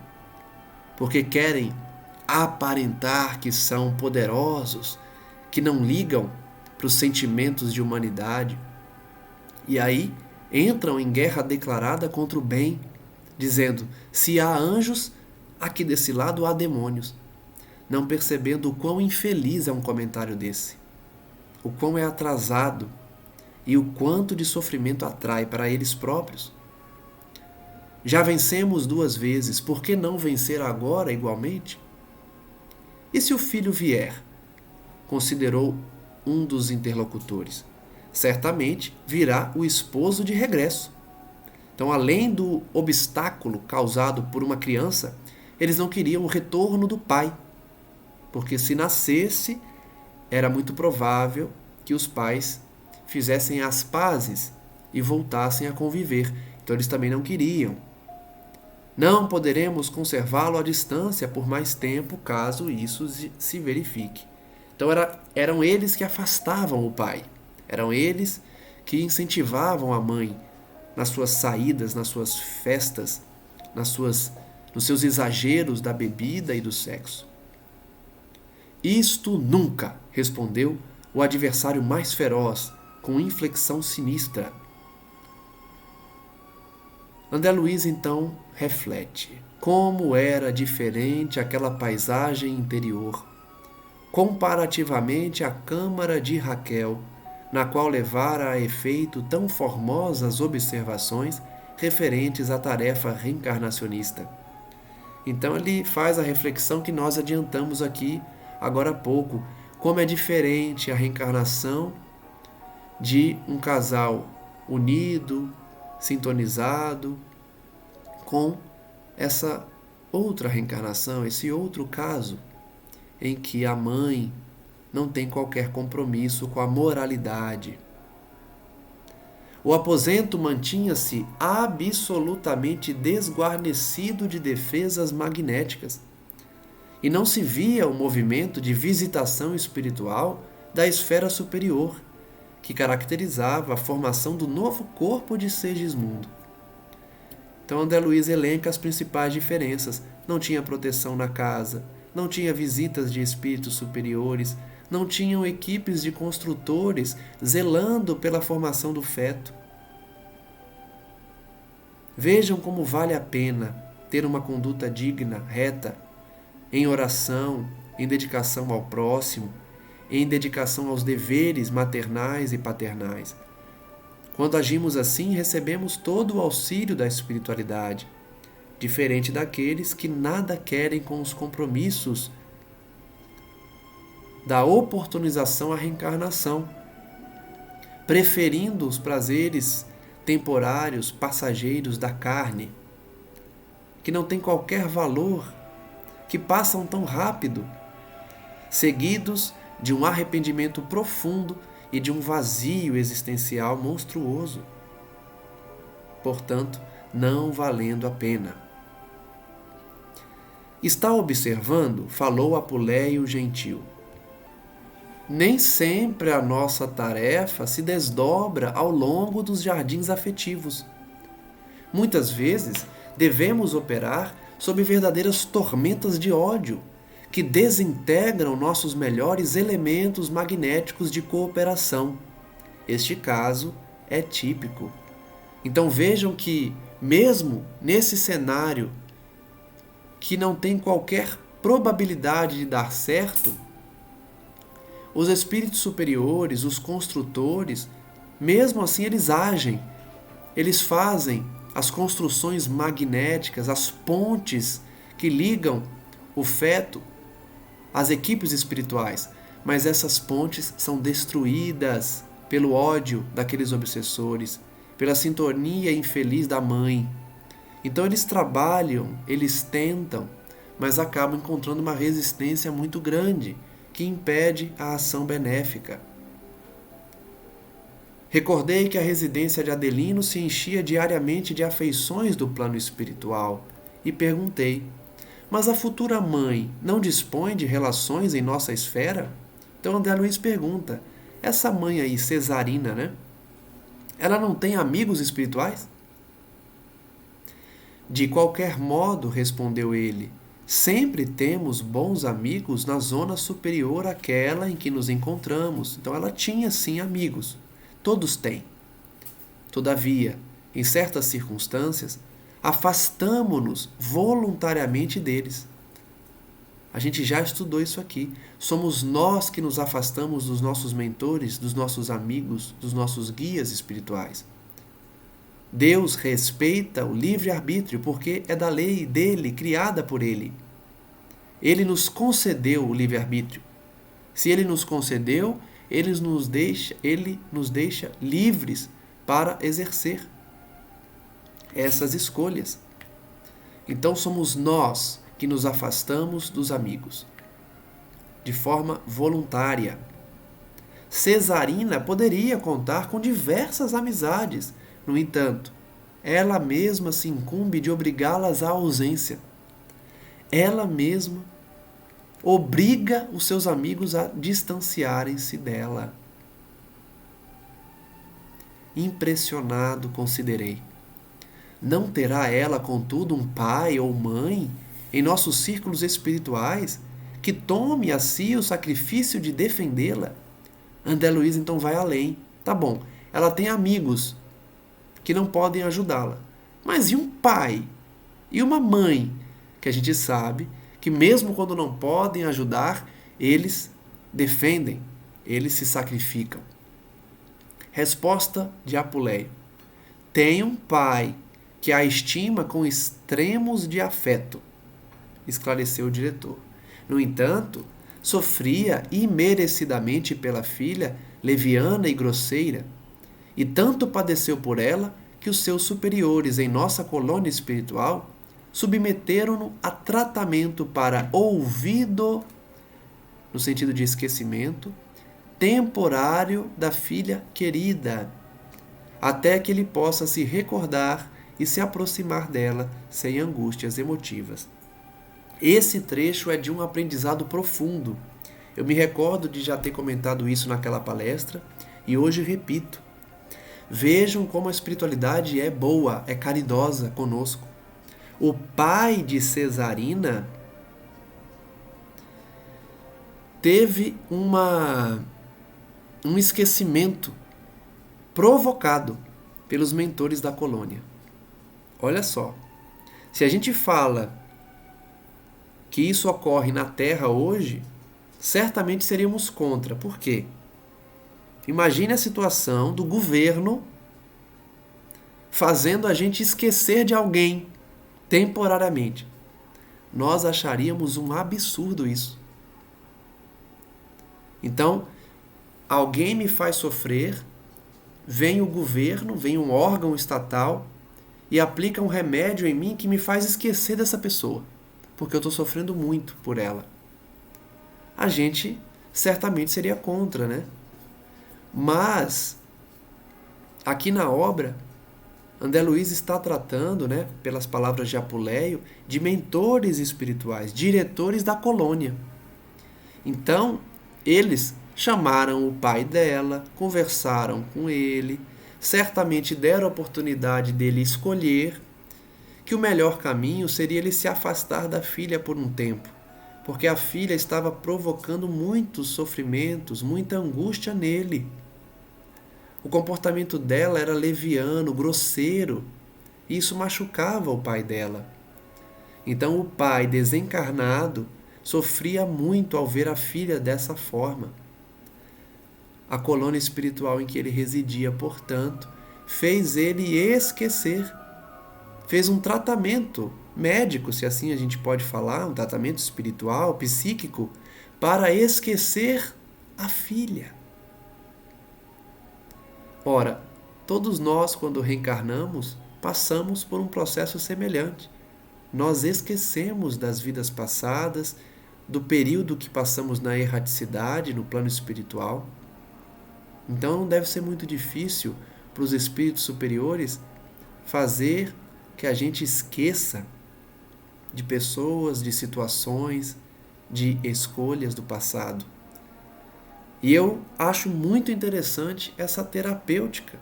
Porque querem aparentar que são poderosos, que não ligam para os sentimentos de humanidade. E aí entram em guerra declarada contra o bem, dizendo, se há anjos, aqui desse lado há demônios. Não percebendo o quão infeliz é um comentário desse, o quão é atrasado e o quanto de sofrimento atrai para eles próprios. Já vencemos 2 vezes, por que não vencer agora igualmente? E se o filho vier? Considerou um dos interlocutores. Certamente virá o esposo de regresso. Então, além do obstáculo causado por uma criança, eles não queriam o retorno do pai, porque se nascesse, era muito provável que os pais fizessem as pazes e voltassem a conviver. Então, eles também não queriam. Não poderemos conservá-lo à distância por mais tempo, caso isso se verifique. Então, eram eles que afastavam o pai. Eram eles que incentivavam a mãe nas suas saídas, nas suas festas, nos seus exageros da bebida e do sexo. Isto nunca, respondeu o adversário mais feroz, com inflexão sinistra. André Luiz então reflete como era diferente aquela paisagem interior, comparativamente à câmara de Raquel, na qual levara a efeito tão formosas observações referentes à tarefa reencarnacionista. Então ele faz a reflexão que nós adiantamos aqui agora há pouco. como é diferente a reencarnação de um casal unido, sintonizado, com essa outra reencarnação, esse outro caso, em que a mãe não tem qualquer compromisso com a moralidade. O aposento mantinha-se absolutamente desguarnecido de defesas magnéticas, e não se via o movimento de visitação espiritual da esfera superior, que caracterizava a formação do novo corpo de Segismundo. Então André Luiz elenca as principais diferenças. Não tinha proteção na casa, não tinha visitas de espíritos superiores, não tinham equipes de construtores zelando pela formação do feto. Vejam como vale a pena ter uma conduta digna, reta, em oração, em dedicação ao próximo, em dedicação aos deveres maternais e paternais. Quando agimos assim, recebemos todo o auxílio da espiritualidade, diferente daqueles que nada querem com os compromissos da oportunização à reencarnação, preferindo os prazeres temporários, passageiros da carne, que não têm qualquer valor, que passam tão rápido, seguidos de um arrependimento profundo e de um vazio existencial monstruoso. Portanto, não valendo a pena. Está observando? Falou Apuleio gentil. Nem sempre a nossa tarefa se desdobra ao longo dos jardins afetivos. Muitas vezes devemos operar sob verdadeiras tormentas de ódio, que desintegram nossos melhores elementos magnéticos de cooperação. Este caso é típico. Então vejam que, mesmo nesse cenário que não tem qualquer probabilidade de dar certo, os espíritos superiores, os construtores, mesmo assim eles agem, eles fazem as construções magnéticas, as pontes que ligam o feto às equipes espirituais, mas essas pontes são destruídas pelo ódio daqueles obsessores, pela sintonia infeliz da mãe. Então eles trabalham, eles tentam, mas acabam encontrando uma resistência muito grande que impede a ação benéfica. Recordei que a residência de Adelino se enchia diariamente de afeições do plano espiritual e perguntei: mas a futura mãe não dispõe de relações em nossa esfera? Então André Luiz pergunta: essa mãe aí, Cesarina, né? Ela não tem amigos espirituais? De qualquer modo, respondeu ele, sempre temos bons amigos na zona superior àquela em que nos encontramos. Então ela tinha sim amigos. Todos têm. Todavia, em certas circunstâncias, afastamo-nos voluntariamente deles. A gente já estudou isso aqui. Somos nós que nos afastamos dos nossos mentores, dos nossos amigos, dos nossos guias espirituais. Deus respeita o livre-arbítrio porque é da lei dele, criada por ele. Ele nos concedeu o livre-arbítrio. Se ele nos concedeu, ele nos deixa livres para exercer essas escolhas. Então somos nós que nos afastamos dos amigos, de forma voluntária. Cesarina poderia contar com diversas amizades. No entanto, ela mesma se incumbe de obrigá-las à ausência. Ela mesma obriga os seus amigos a distanciarem-se dela. Impressionado, considerei: não terá ela, contudo, um pai ou mãe em nossos círculos espirituais que tome a si o sacrifício de defendê-la? André Luiz então vai além. Tá bom, ela tem amigos que não podem ajudá-la. Mas e um pai? E uma mãe? Que a gente sabe que mesmo quando não podem ajudar, eles defendem, eles se sacrificam. Resposta de Apuleio: tem um pai que a estima com extremos de afeto, esclareceu o diretor. No entanto, sofria imerecidamente pela filha, leviana e grosseira, e tanto padeceu por ela que os seus superiores em nossa colônia espiritual submeteram-no a tratamento para ouvido, no sentido de esquecimento, temporário da filha querida, até que ele possa se recordar e se aproximar dela sem angústias emotivas. Esse trecho é de um aprendizado profundo. Eu me recordo de já ter comentado isso naquela palestra e hoje repito. Vejam como a espiritualidade é boa, é caridosa conosco. O pai de Cesarina teve um esquecimento provocado pelos mentores da colônia. Olha só, se a gente fala que isso ocorre na Terra hoje, certamente seríamos contra. Por quê? Imagine a situação do governo fazendo a gente esquecer de alguém temporariamente. Nós acharíamos um absurdo isso. Então, alguém me faz sofrer, vem o governo, vem um órgão estatal e aplica um remédio em mim que me faz esquecer dessa pessoa, porque eu estou sofrendo muito por ela. A gente certamente seria contra, né? Mas, aqui na obra, André Luiz está tratando, né, pelas palavras de Apuleio, de mentores espirituais, diretores da colônia. Então, eles chamaram o pai dela, conversaram com ele, certamente deram a oportunidade dele escolher que o melhor caminho seria ele se afastar da filha por um tempo, porque a filha estava provocando muitos sofrimentos, muita angústia nele. O comportamento dela era leviano, grosseiro, e isso machucava o pai dela. Então o pai desencarnado sofria muito ao ver a filha dessa forma. A colônia espiritual em que ele residia, portanto, fez ele esquecer. Fez um tratamento médico, se assim a gente pode falar, um tratamento espiritual, psíquico, para esquecer a filha. Ora, todos nós, quando reencarnamos, passamos por um processo semelhante. Nós esquecemos das vidas passadas, do período que passamos na erraticidade, no plano espiritual. Então não deve ser muito difícil para os espíritos superiores fazer que a gente esqueça de pessoas, de situações, de escolhas do passado. E eu acho muito interessante essa terapêutica.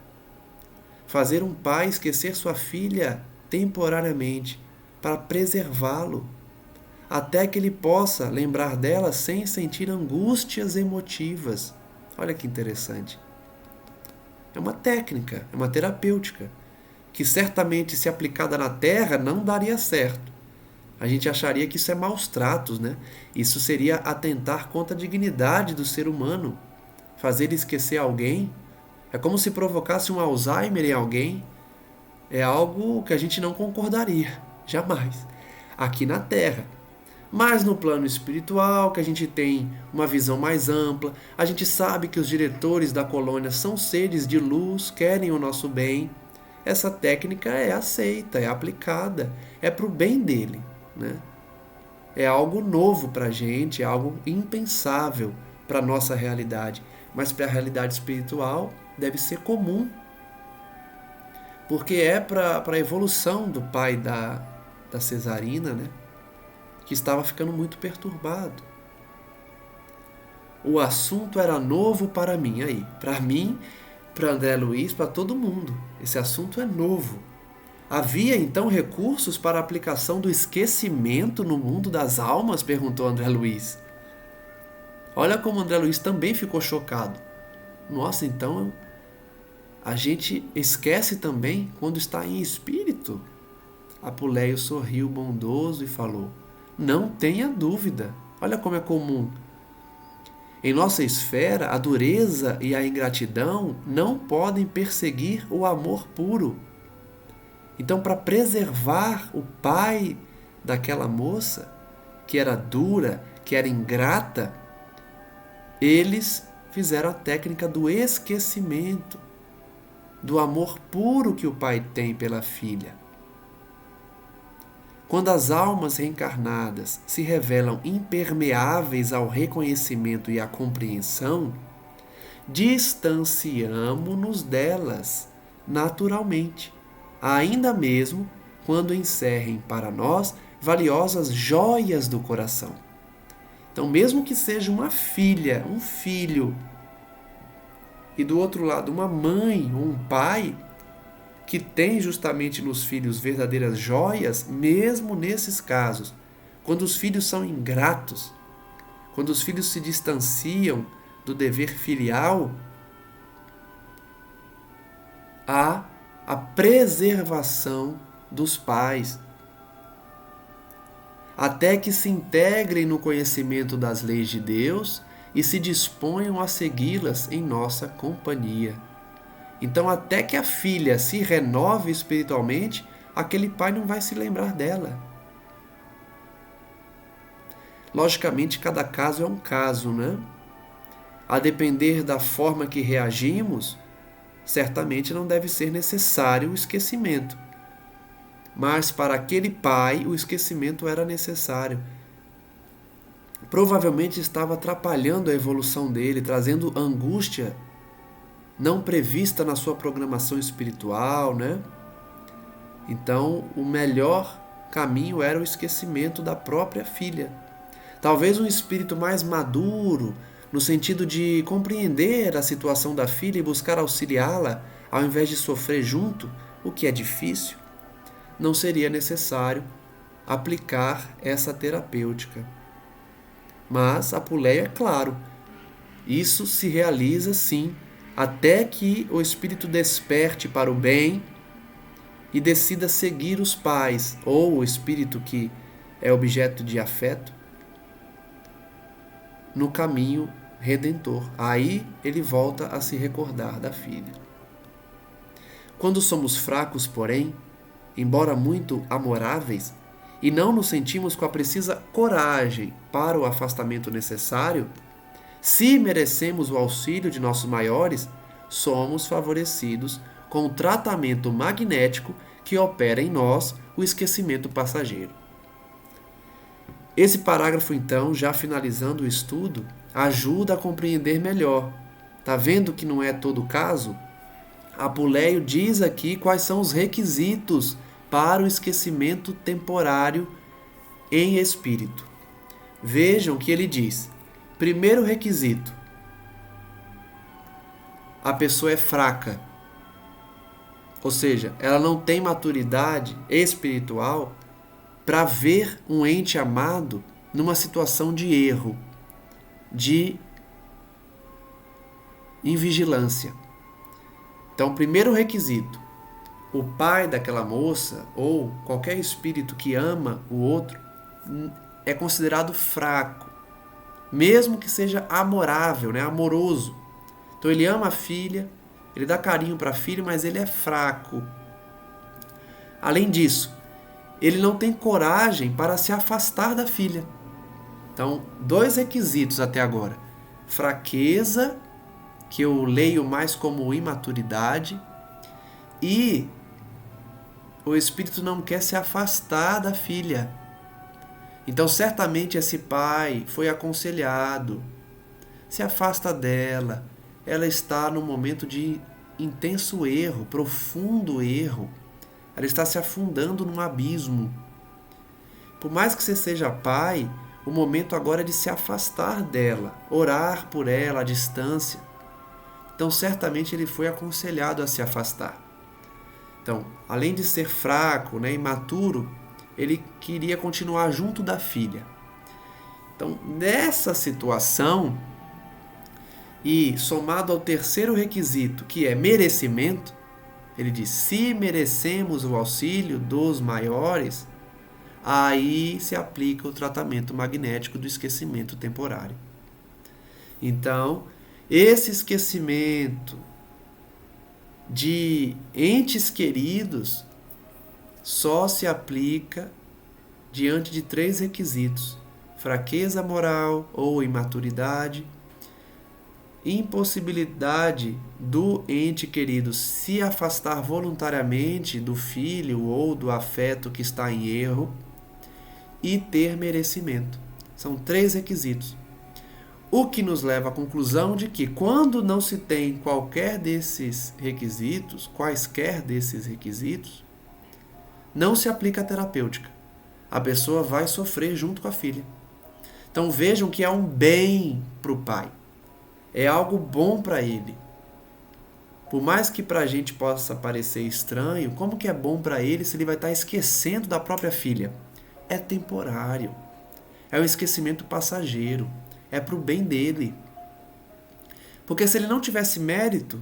Fazer um pai esquecer sua filha temporariamente para preservá-lo, até que ele possa lembrar dela sem sentir angústias emotivas. Olha que interessante. É uma técnica, é uma terapêutica, que certamente, se aplicada na Terra, não daria certo. A gente acharia que isso é maus tratos, né? Isso seria atentar contra a dignidade do ser humano. Fazer esquecer alguém é como se provocasse um Alzheimer em alguém. É algo que a gente não concordaria, jamais, aqui na Terra. Mas no plano espiritual, que a gente tem uma visão mais ampla, a gente sabe que os diretores da colônia são seres de luz, querem o nosso bem. Essa técnica é aceita, é aplicada, é para o bem dele, né? É algo novo para a gente, é algo impensável para a nossa realidade, mas para a realidade espiritual deve ser comum, porque é para a evolução do pai da Cesarina, né? Que estava ficando muito perturbado. O assunto era novo para mim, aí, para mim, para André Luiz, para todo mundo. Esse assunto é novo. Havia então recursos para a aplicação do esquecimento no mundo das almas? Perguntou André Luiz. Olha como André Luiz também ficou chocado. Nossa, então a gente esquece também quando está em espírito? Apuleio sorriu bondoso e falou: não tenha dúvida. Olha como é comum. Em nossa esfera, a dureza e a ingratidão não podem perseguir o amor puro. Então, para preservar o pai daquela moça, que era dura, que era ingrata, eles fizeram a técnica do esquecimento, do amor puro que o pai tem pela filha. Quando as almas reencarnadas se revelam impermeáveis ao reconhecimento e à compreensão, distanciamo-nos delas naturalmente, ainda mesmo quando encerrem para nós valiosas joias do coração. Então, mesmo que seja uma filha, um filho, e do outro lado uma mãe ou um pai que tem justamente nos filhos verdadeiras joias, mesmo nesses casos, quando os filhos são ingratos, quando os filhos se distanciam do dever filial, há a preservação dos pais, até que se integrem no conhecimento das leis de Deus e se disponham a segui-las em nossa companhia. Então, até que a filha se renove espiritualmente, aquele pai não vai se lembrar dela. Logicamente, cada caso é um caso, né? A depender da forma que reagimos, certamente não deve ser necessário o esquecimento. Mas para aquele pai, o esquecimento era necessário. Provavelmente estava atrapalhando a evolução dele, trazendo angústia não prevista na sua programação espiritual, né? Então, o melhor caminho era o esquecimento da própria filha. Talvez um espírito mais maduro, no sentido de compreender a situação da filha e buscar auxiliá-la, ao invés de sofrer junto, o que é difícil, não seria necessário aplicar essa terapêutica. Mas, Apuleia, é claro, isso se realiza sim, até que o espírito desperte para o bem e decida seguir os pais, ou o espírito que é objeto de afeto, no caminho redentor. Aí ele volta a se recordar da filha. Quando somos fracos, porém, embora muito amoráveis, e não nos sentimos com a precisa coragem para o afastamento necessário, se merecemos o auxílio de nossos maiores, somos favorecidos com o tratamento magnético que opera em nós o esquecimento passageiro. Esse parágrafo, então, já finalizando o estudo, ajuda a compreender melhor. Tá vendo que não é todo o caso? Apuleio diz aqui quais são os requisitos para o esquecimento temporário em espírito. Vejam que ele diz: primeiro requisito, a pessoa é fraca, ou seja, ela não tem maturidade espiritual para ver um ente amado numa situação de erro, de invigilância. Então, primeiro requisito, o pai daquela moça ou qualquer espírito que ama o outro é considerado fraco, mesmo que seja amorável, né? Amoroso. Então ele ama a filha, ele dá carinho para a filha, mas ele é fraco. Além disso, ele não tem coragem para se afastar da filha. Então, dois requisitos até agora: fraqueza, que eu leio mais como imaturidade, e o espírito não quer se afastar da filha. Então, certamente esse pai foi aconselhado: se afasta dela, ela está num momento de intenso erro, profundo erro. Ela está se afundando num abismo. Por mais que você seja pai, o momento agora é de se afastar dela, orar por ela à distância. Então, certamente ele foi aconselhado a se afastar. Então, além de ser fraco, né, imaturo, ele queria continuar junto da filha. Então, nessa situação, e somado ao terceiro requisito, que é merecimento, ele diz: se merecemos o auxílio dos maiores, aí se aplica o tratamento magnético do esquecimento temporário. Então, esse esquecimento de entes queridos só se aplica diante de três requisitos: fraqueza moral ou imaturidade, impossibilidade do ente querido se afastar voluntariamente do filho ou do afeto que está em erro e ter merecimento. São 3 requisitos. O que nos leva à conclusão de que, quando não se tem quaisquer desses requisitos, não se aplica a terapêutica. A pessoa vai sofrer junto com a filha. Então vejam que é um bem para o pai. É algo bom para ele. Por mais que para a gente possa parecer estranho, como que é bom para ele se ele vai estar esquecendo da própria filha? É temporário. É um esquecimento passageiro. É para o bem dele. Porque se ele não tivesse mérito,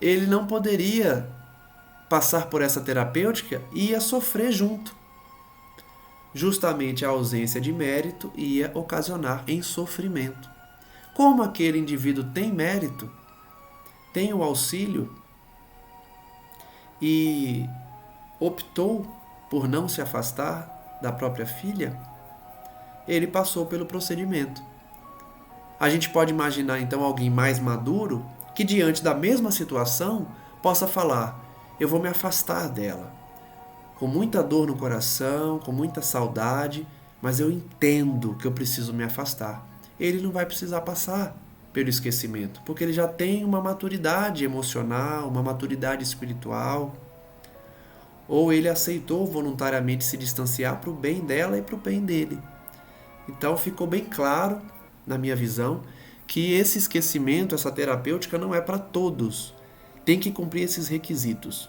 ele não poderia passar por essa terapêutica e ia sofrer junto. Justamente a ausência de mérito ia ocasionar em sofrimento. Como aquele indivíduo tem mérito, tem o auxílio e optou por não se afastar da própria filha, ele passou pelo procedimento. A gente pode imaginar então alguém mais maduro que, diante da mesma situação, possa falar: eu vou me afastar dela, com muita dor no coração, com muita saudade, mas eu entendo que eu preciso me afastar. Ele não vai precisar passar pelo esquecimento, porque ele já tem uma maturidade emocional, uma maturidade espiritual, ou ele aceitou voluntariamente se distanciar para o bem dela e para o bem dele. Então ficou bem claro, na minha visão, que esse esquecimento, essa terapêutica não é para todos. Tem que cumprir esses requisitos.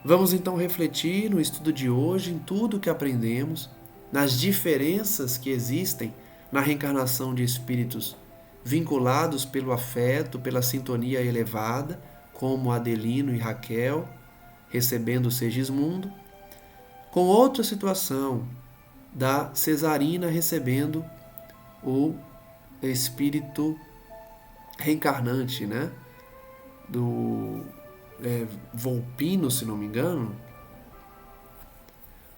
Vamos então refletir no estudo de hoje em tudo que aprendemos, nas diferenças que existem na reencarnação de espíritos vinculados pelo afeto, pela sintonia elevada, como Adelino e Raquel, recebendo o Segismundo, com outra situação da Cesarina recebendo o espírito reencarnante, né? Do Volpino, se não me engano.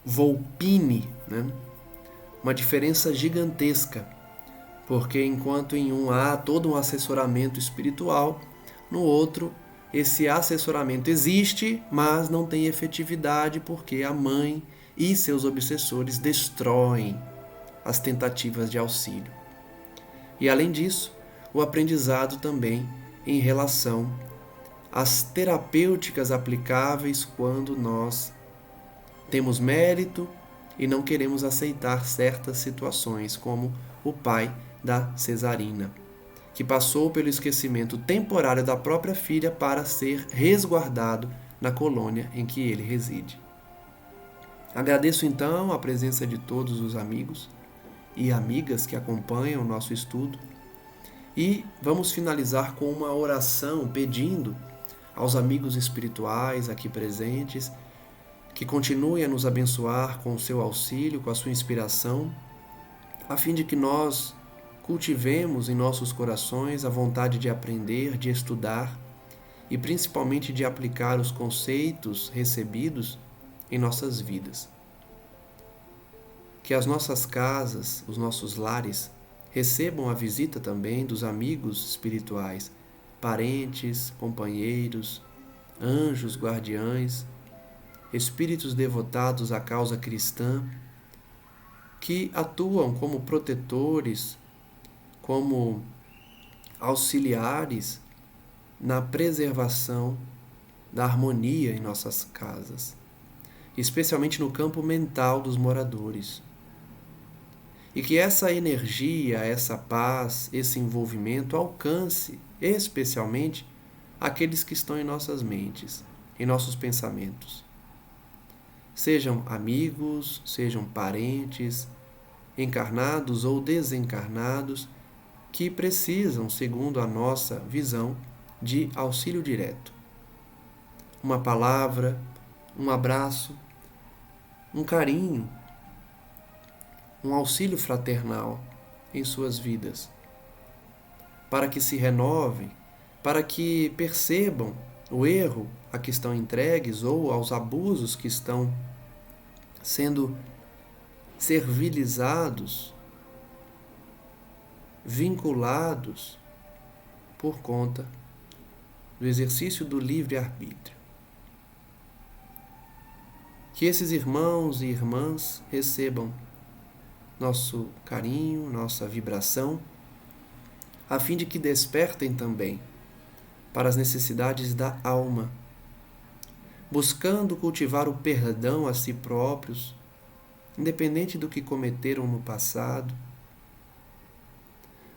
Volpine, né? Uma diferença gigantesca, porque enquanto em um há todo um assessoramento espiritual, no outro esse assessoramento existe, mas não tem efetividade porque a mãe e seus obsessores destroem as tentativas de auxílio. E além disso, o aprendizado também em relação às terapêuticas aplicáveis quando nós temos mérito e não queremos aceitar certas situações, como o pai da Cesarina, que passou pelo esquecimento temporário da própria filha para ser resguardado na colônia em que ele reside. Agradeço então a presença de todos os amigos e amigas que acompanham o nosso estudo e vamos finalizar com uma oração pedindo aos amigos espirituais aqui presentes que continuem a nos abençoar com o seu auxílio, com a sua inspiração, a fim de que nós cultivemos em nossos corações a vontade de aprender, de estudar e principalmente de aplicar os conceitos recebidos em nossas vidas. Que as nossas casas, os nossos lares, recebam a visita também dos amigos espirituais, parentes, companheiros, anjos, guardiães, espíritos devotados à causa cristã, que atuam como protetores, como auxiliares na preservação da harmonia em nossas casas, especialmente no campo mental dos moradores. E que essa energia, essa paz, esse envolvimento alcance especialmente aqueles que estão em nossas mentes, em nossos pensamentos. Sejam amigos, sejam parentes, encarnados ou desencarnados, que precisam, segundo a nossa visão, de auxílio direto. Uma palavra, um abraço, um carinho, um auxílio fraternal em suas vidas, para que se renovem, para que percebam o erro a que estão entregues ou aos abusos que estão sendo servilizados vinculados por conta do exercício do livre-arbítrio. Que esses irmãos e irmãs recebam nosso carinho, nossa vibração, a fim de que despertem também para as necessidades da alma, buscando cultivar o perdão a si próprios, independente do que cometeram no passado,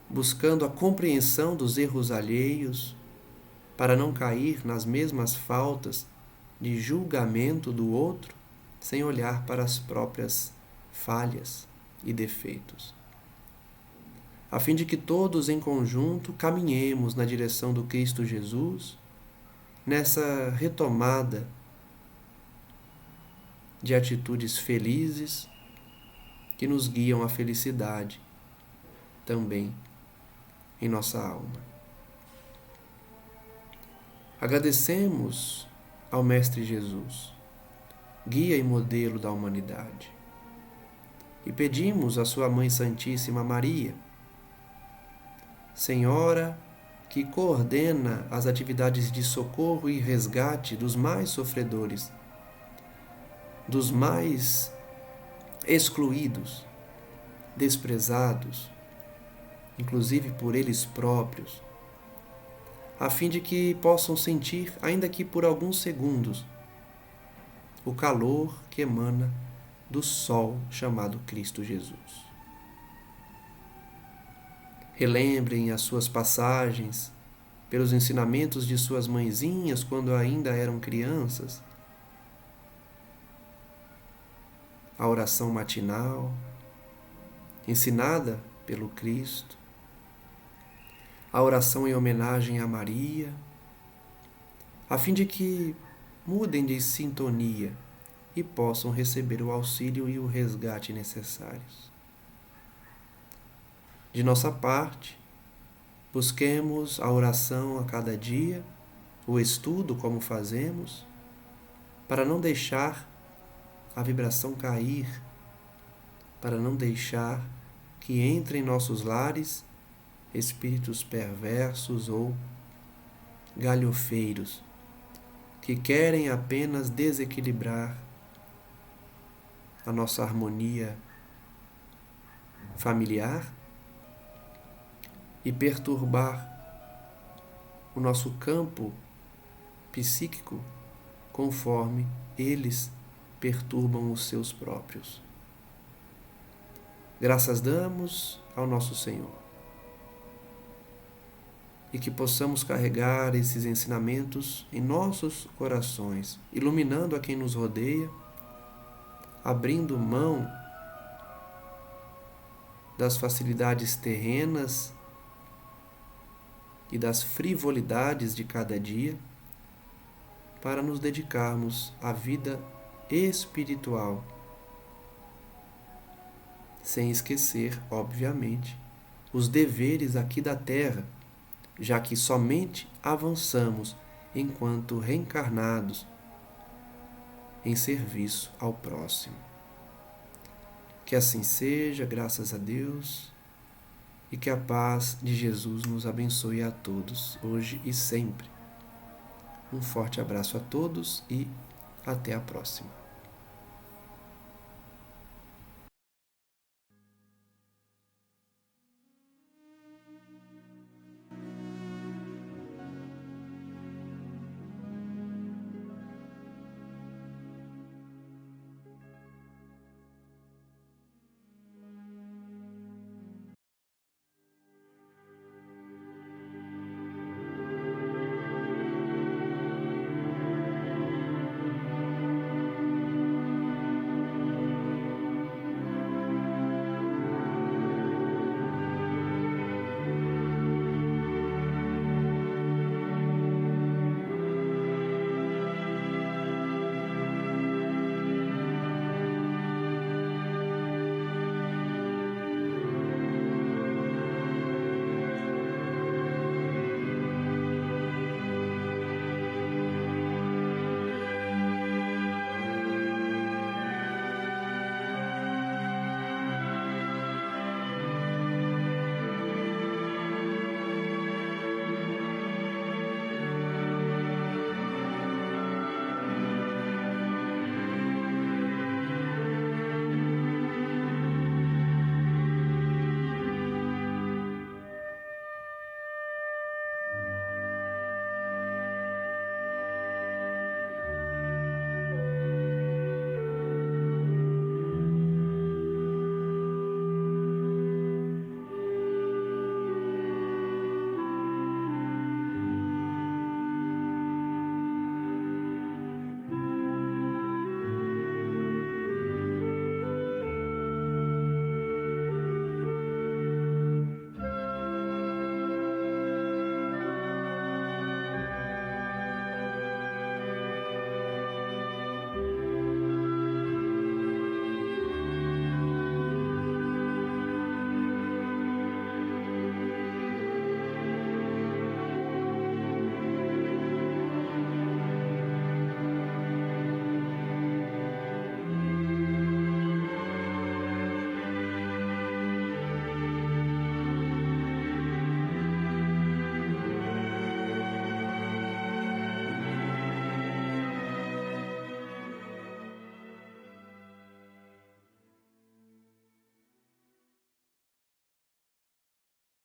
buscando a compreensão dos erros alheios, para não cair nas mesmas faltas de julgamento do outro, sem olhar para as próprias falhas e defeitos, a fim de que todos em conjunto caminhemos na direção do Cristo Jesus, nessa retomada de atitudes felizes que nos guiam à felicidade também em nossa alma. Agradecemos ao Mestre Jesus, guia e modelo da humanidade, e pedimos à sua Mãe Santíssima Maria, Senhora que coordena as atividades de socorro e resgate dos mais sofredores, dos mais excluídos, desprezados, inclusive por eles próprios, a fim de que possam sentir, ainda que por alguns segundos, o calor que emana do sol chamado Cristo Jesus. Relembrem as suas passagens pelos ensinamentos de suas mãezinhas quando ainda eram crianças, a oração matinal, ensinada pelo Cristo, a oração em homenagem a Maria, a fim de que mudem de sintonia e possam receber o auxílio e o resgate necessários. De nossa parte, busquemos a oração a cada dia, o estudo como fazemos, para não deixar a vibração cair, para não deixar que entrem em nossos lares espíritos perversos ou galhofeiros, que querem apenas desequilibrar a nossa harmonia familiar e perturbar o nosso campo psíquico conforme eles perturbam os seus próprios. Graças damos ao nosso Senhor. E que possamos carregar esses ensinamentos em nossos corações, iluminando a quem nos rodeia, abrindo mão das facilidades terrenas e das frivolidades de cada dia, para nos dedicarmos à vida espiritual, sem esquecer, obviamente, os deveres aqui da Terra, já que somente avançamos enquanto reencarnados em serviço ao próximo. Que assim seja, graças a Deus, e que a paz de Jesus nos abençoe a todos, hoje e sempre. Um forte abraço a todos e até a próxima.